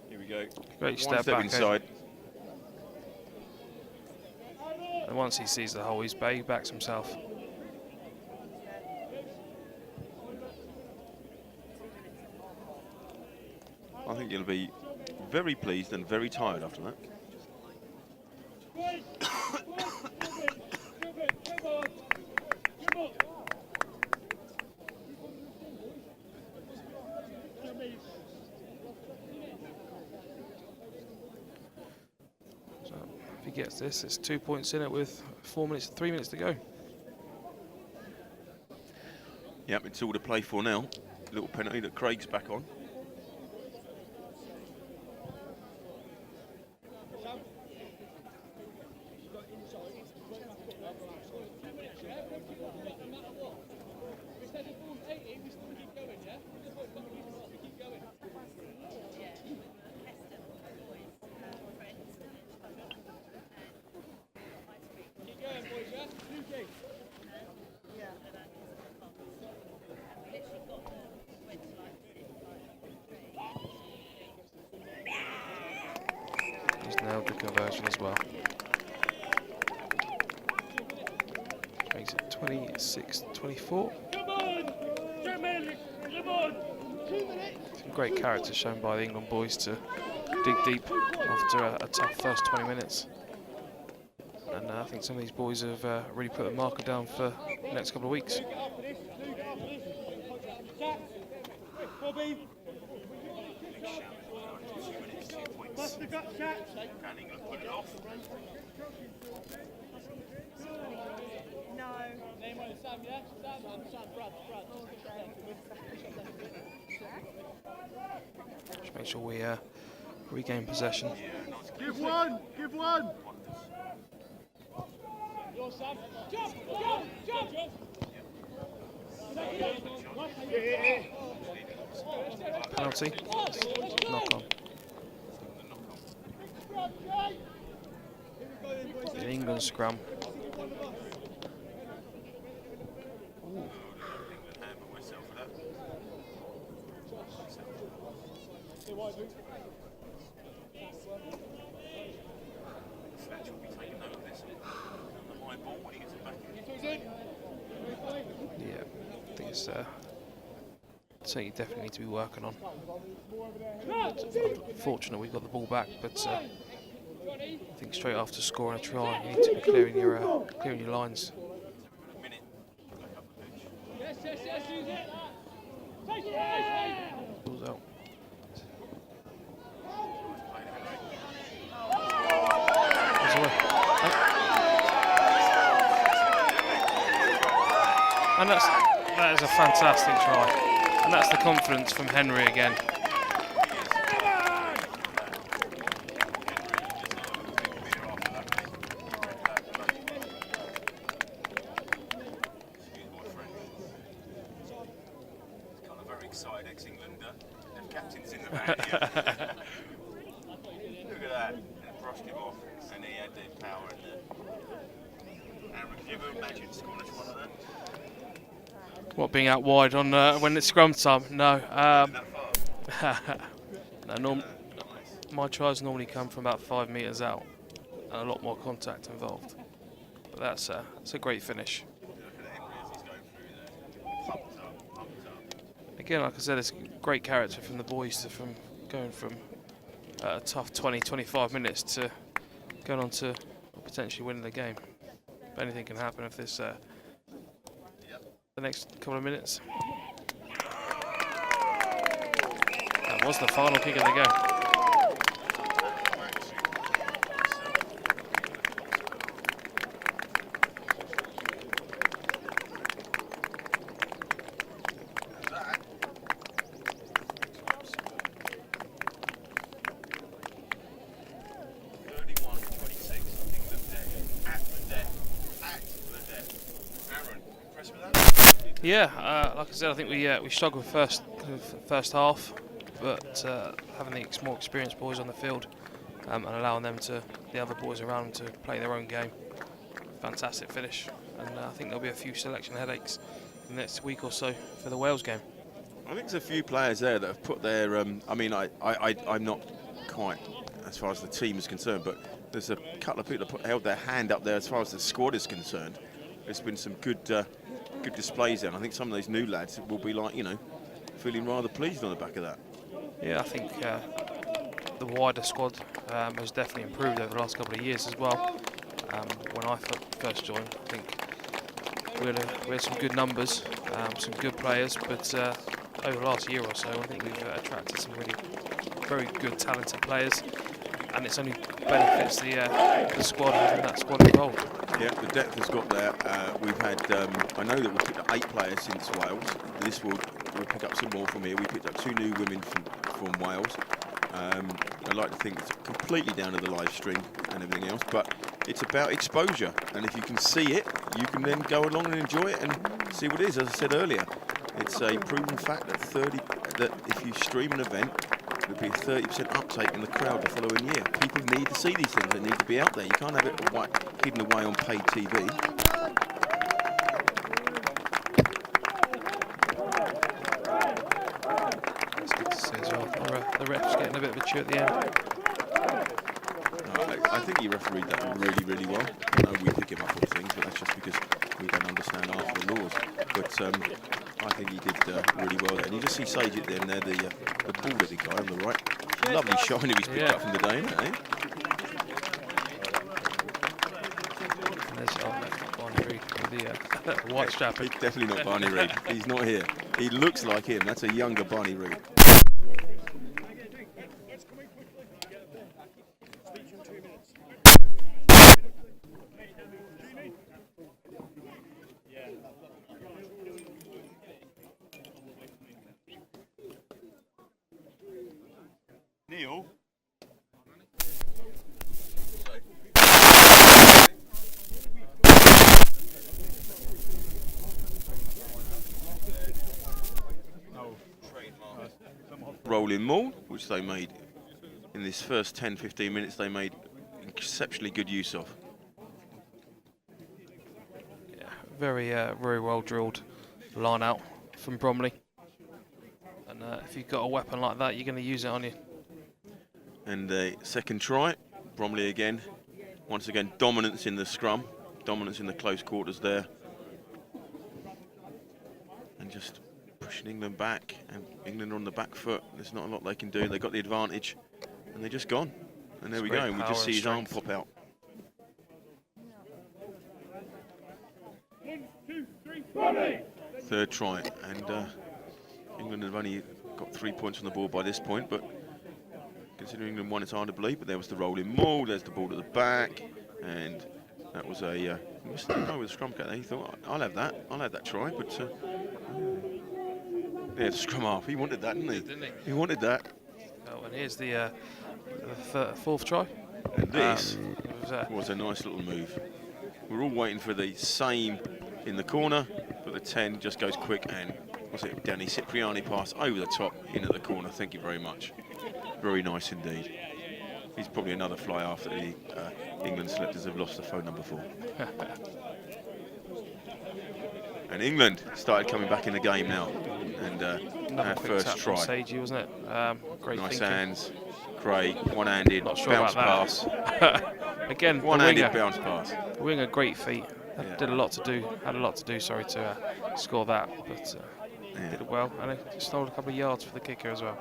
Here we go. Great One step back inside. And once he sees the hole, he backs himself. I think he'll be very pleased and very tired after that. So if he gets this, it's 2 points in it with 3 minutes to go. Yep, it's all to play for now. Little penalty that Craig's back on. He's nailed the conversion as well. Which makes it 26-24. Some great character shown by the England boys to dig deep after a tough first 20 minutes. And I think some of these boys have really put a marker down for the next couple of weeks. Just make sure we regain possession. Give one, give one. Penalty. Knock on. The England scrum. Yeah, I think it's something you definitely need to be working on. Fortunate we got the ball back, but I think straight after scoring a try, you need to be clearing your lines. Ball's out. And that is a fantastic try. And that's the confidence from Henry again. Very excited ex-Englander. The captain's in the van here. Look at What, being out wide on when it's scrum time? No. No, my tries normally come from about 5 metres out, and a lot more contact involved. But that's a great finish. Again, like I said, it's great character from the boys from going from a tough 20-25 minutes to going on to potentially winning the game. But anything can happen if this the next couple of minutes. That was the final kick of the game. Yeah, like I said, I think we struggled first half, but having the more experienced boys on the field and allowing the other boys around them to play their own game, fantastic finish. And I think there'll be a few selection headaches in the next week or so for the Wales game. I think there's a few players there that have put their. I mean, I'm not quite as far as the team is concerned, but there's a couple of people that held their hand up there as far as the squad is concerned. There's been some good displays there, and I think some of those new lads will be like, feeling rather pleased on the back of that. Yeah, I think the wider squad has definitely improved over the last couple of years as well. When I first joined, I think we had some good numbers, some good players, but over the last year or so, I think we've attracted some really very good, talented players, and it's only benefits the squad having that squad involved. Yeah, the depth has got there. We've had, I know that we've picked up 8 players since Wales. We'll pick up some more from here. We picked up 2 new women from Wales. I like to think it's completely down to the live stream and everything else, but it's about exposure. And if you can see it, you can then go along and enjoy it and see what it is. As I said earlier, it's a proven fact that if you stream an event, there'll be a 30% uptake in the crowd the following year. People need to see these things. They need to be out there. You can't have it hidden away on paid TV. It's good to see as well. The ref's getting a bit of a chew at the end. I think he refereed that really, really well. I know we pick him up on things, but that's just because we don't understand half the laws. But I think he did really well there. And you just see Sage at the end there, the ball-headed guy on the right. Lovely shine he's picked up from the day, isn't it? And there's Barney Reid with the white strap. He's definitely not Barney Reid. He's not here. He looks like him. That's a younger Barney Reid. Neil. Rolling maul, which they made in this first 10-15 minutes, they made exceptionally good use of. Yeah, very well drilled line out from Bromley. And if you've got a weapon like that, you're going to use it on you. And the second try, Bromley again. Once again, dominance in the scrum, dominance in the close quarters there. And just pushing England back, and England are on the back foot. There's not a lot they can do. They got the advantage, and they're just gone. And there we go, and we just see his arm pop out. 1, 2, 3, Bromley! Third try, and England have only got 3 points on the board by this point, but considering England won, it's hard to believe. But there was the rolling maul, there's the ball to the back, and that was a mistake with the scrum cat there. He thought, I'll have that try, but yeah, the scrum half, he wanted that, didn't he? He wanted that. Oh, and here's the fourth try. And this was a nice little move. We're all waiting for the same in the corner, but the 10 just goes quick, and was it Danny Cipriani pass over the top into the corner. Thank you very much. Very nice indeed. He's probably another fly after the England selectors have lost the phone number for. And England started coming back in the game now. And our quick first tap try. from Seiji, wasn't it? Great Nice thinking. hands. Craig, one-handed, Not sure bounce about pass. that. Again, One-handed bounce pass. the winger, great feet. Yeah. Did a lot to do. Had a lot to do. Sorry to score that, but did it well, and he stole a couple of yards for the kicker as well.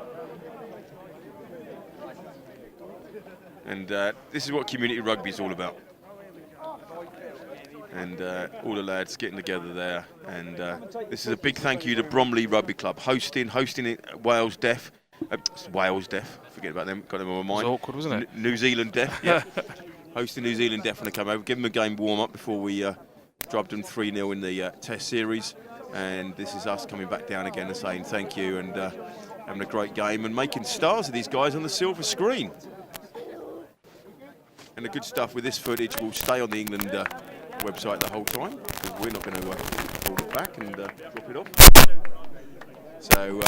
And this is what community rugby is all about. And all the lads getting together there. And this is a big thank you to Bromley Rugby Club hosting it, Wales Deaf. Wales Deaf, forget about them, got them on my mind. It was awkward, wasn't it? New Zealand Deaf, yeah. Hosting New Zealand Deaf when they come over. Give them a game warm up before we drubbed them 3-0 in the Test series. And this is us coming back down again and saying thank you and having a great game and making stars of these guys on the silver screen. And the good stuff with this footage will stay on the England website the whole time, because we're not going to hold it back and drop it off. So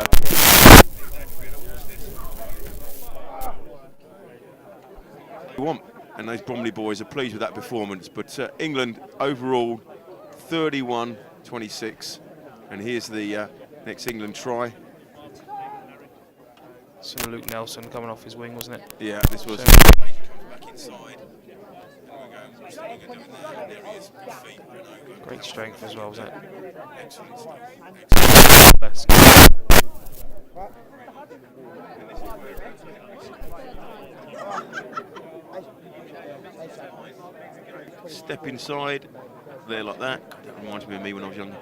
we want, and those Bromley boys are pleased with that performance. But England overall 31-26, and here's the next England try. Some Luke Nelson coming off his wing, wasn't it? Yeah, this was. Back inside. Great strength as well, wasn't it? Excellent stuff. Let's go. Step inside, there like that. That reminds me of me when I was younger.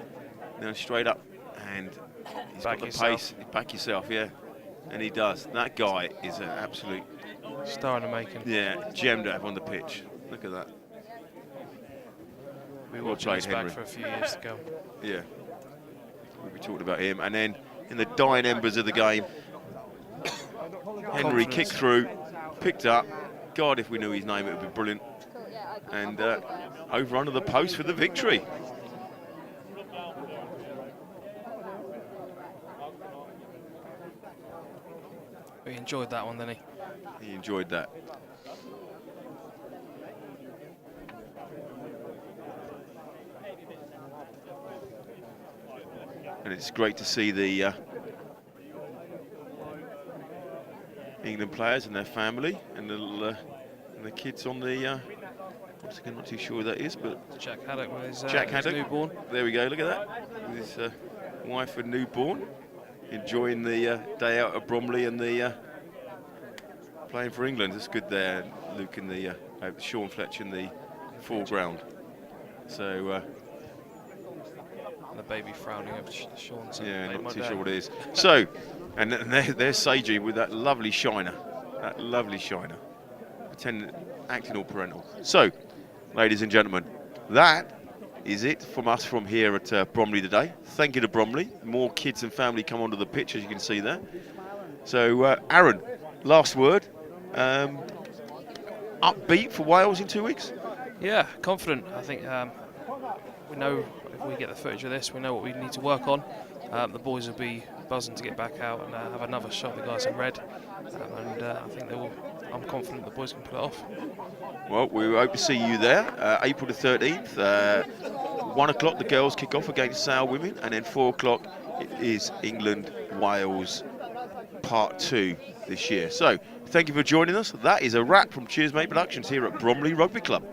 Now straight up, and he's Back got the yourself. pace. Back yourself, yeah. And he does. That guy is an absolute, Star in the making. yeah, gem to have on the pitch. Look at that. We Well watched played, this back Henry. for a few years to go. Yeah. We'll be talking about him. And then in the dying embers of the game, Henry Confidence. kicked through, picked up. God, if we knew his name, it would be brilliant. And over under the post for the victory. He enjoyed that one, didn't he? He enjoyed that. And it's great to see the England players and their family and the kids on the. Once again, not too sure who that is, but Jack Haddock with his, Jack his Haddock. newborn. There we go. Look at that. With his wife and newborn, enjoying the day out at Bromley and the playing for England. It's good there. Luke and the Sean Fletcher in the foreground. So. And the baby frowning over Sean. Yeah, not too sure what it is. So, and there's Seiji with that lovely shiner. That lovely shiner. Acting all parental. So, ladies and gentlemen, that is it from us from here at Bromley today. Thank you to Bromley. More kids and family come onto the pitch, as you can see there. So, Aaron, last word. Upbeat for Wales in 2 weeks? Yeah, confident. I think we know if we get the footage of this, we know what we need to work on. The boys will be buzzing to get back out and have another shot at the guys in red. And I think they will. I'm confident the boys can pull it off. Well, we hope to see you there. April the 13th. 1 o'clock, the girls kick off against Sale Women, and then 4 o'clock it is England-Wales Part 2 this year. So, thank you for joining us. That is a wrap from Cheers Mate Productions here at Bromley Rugby Club.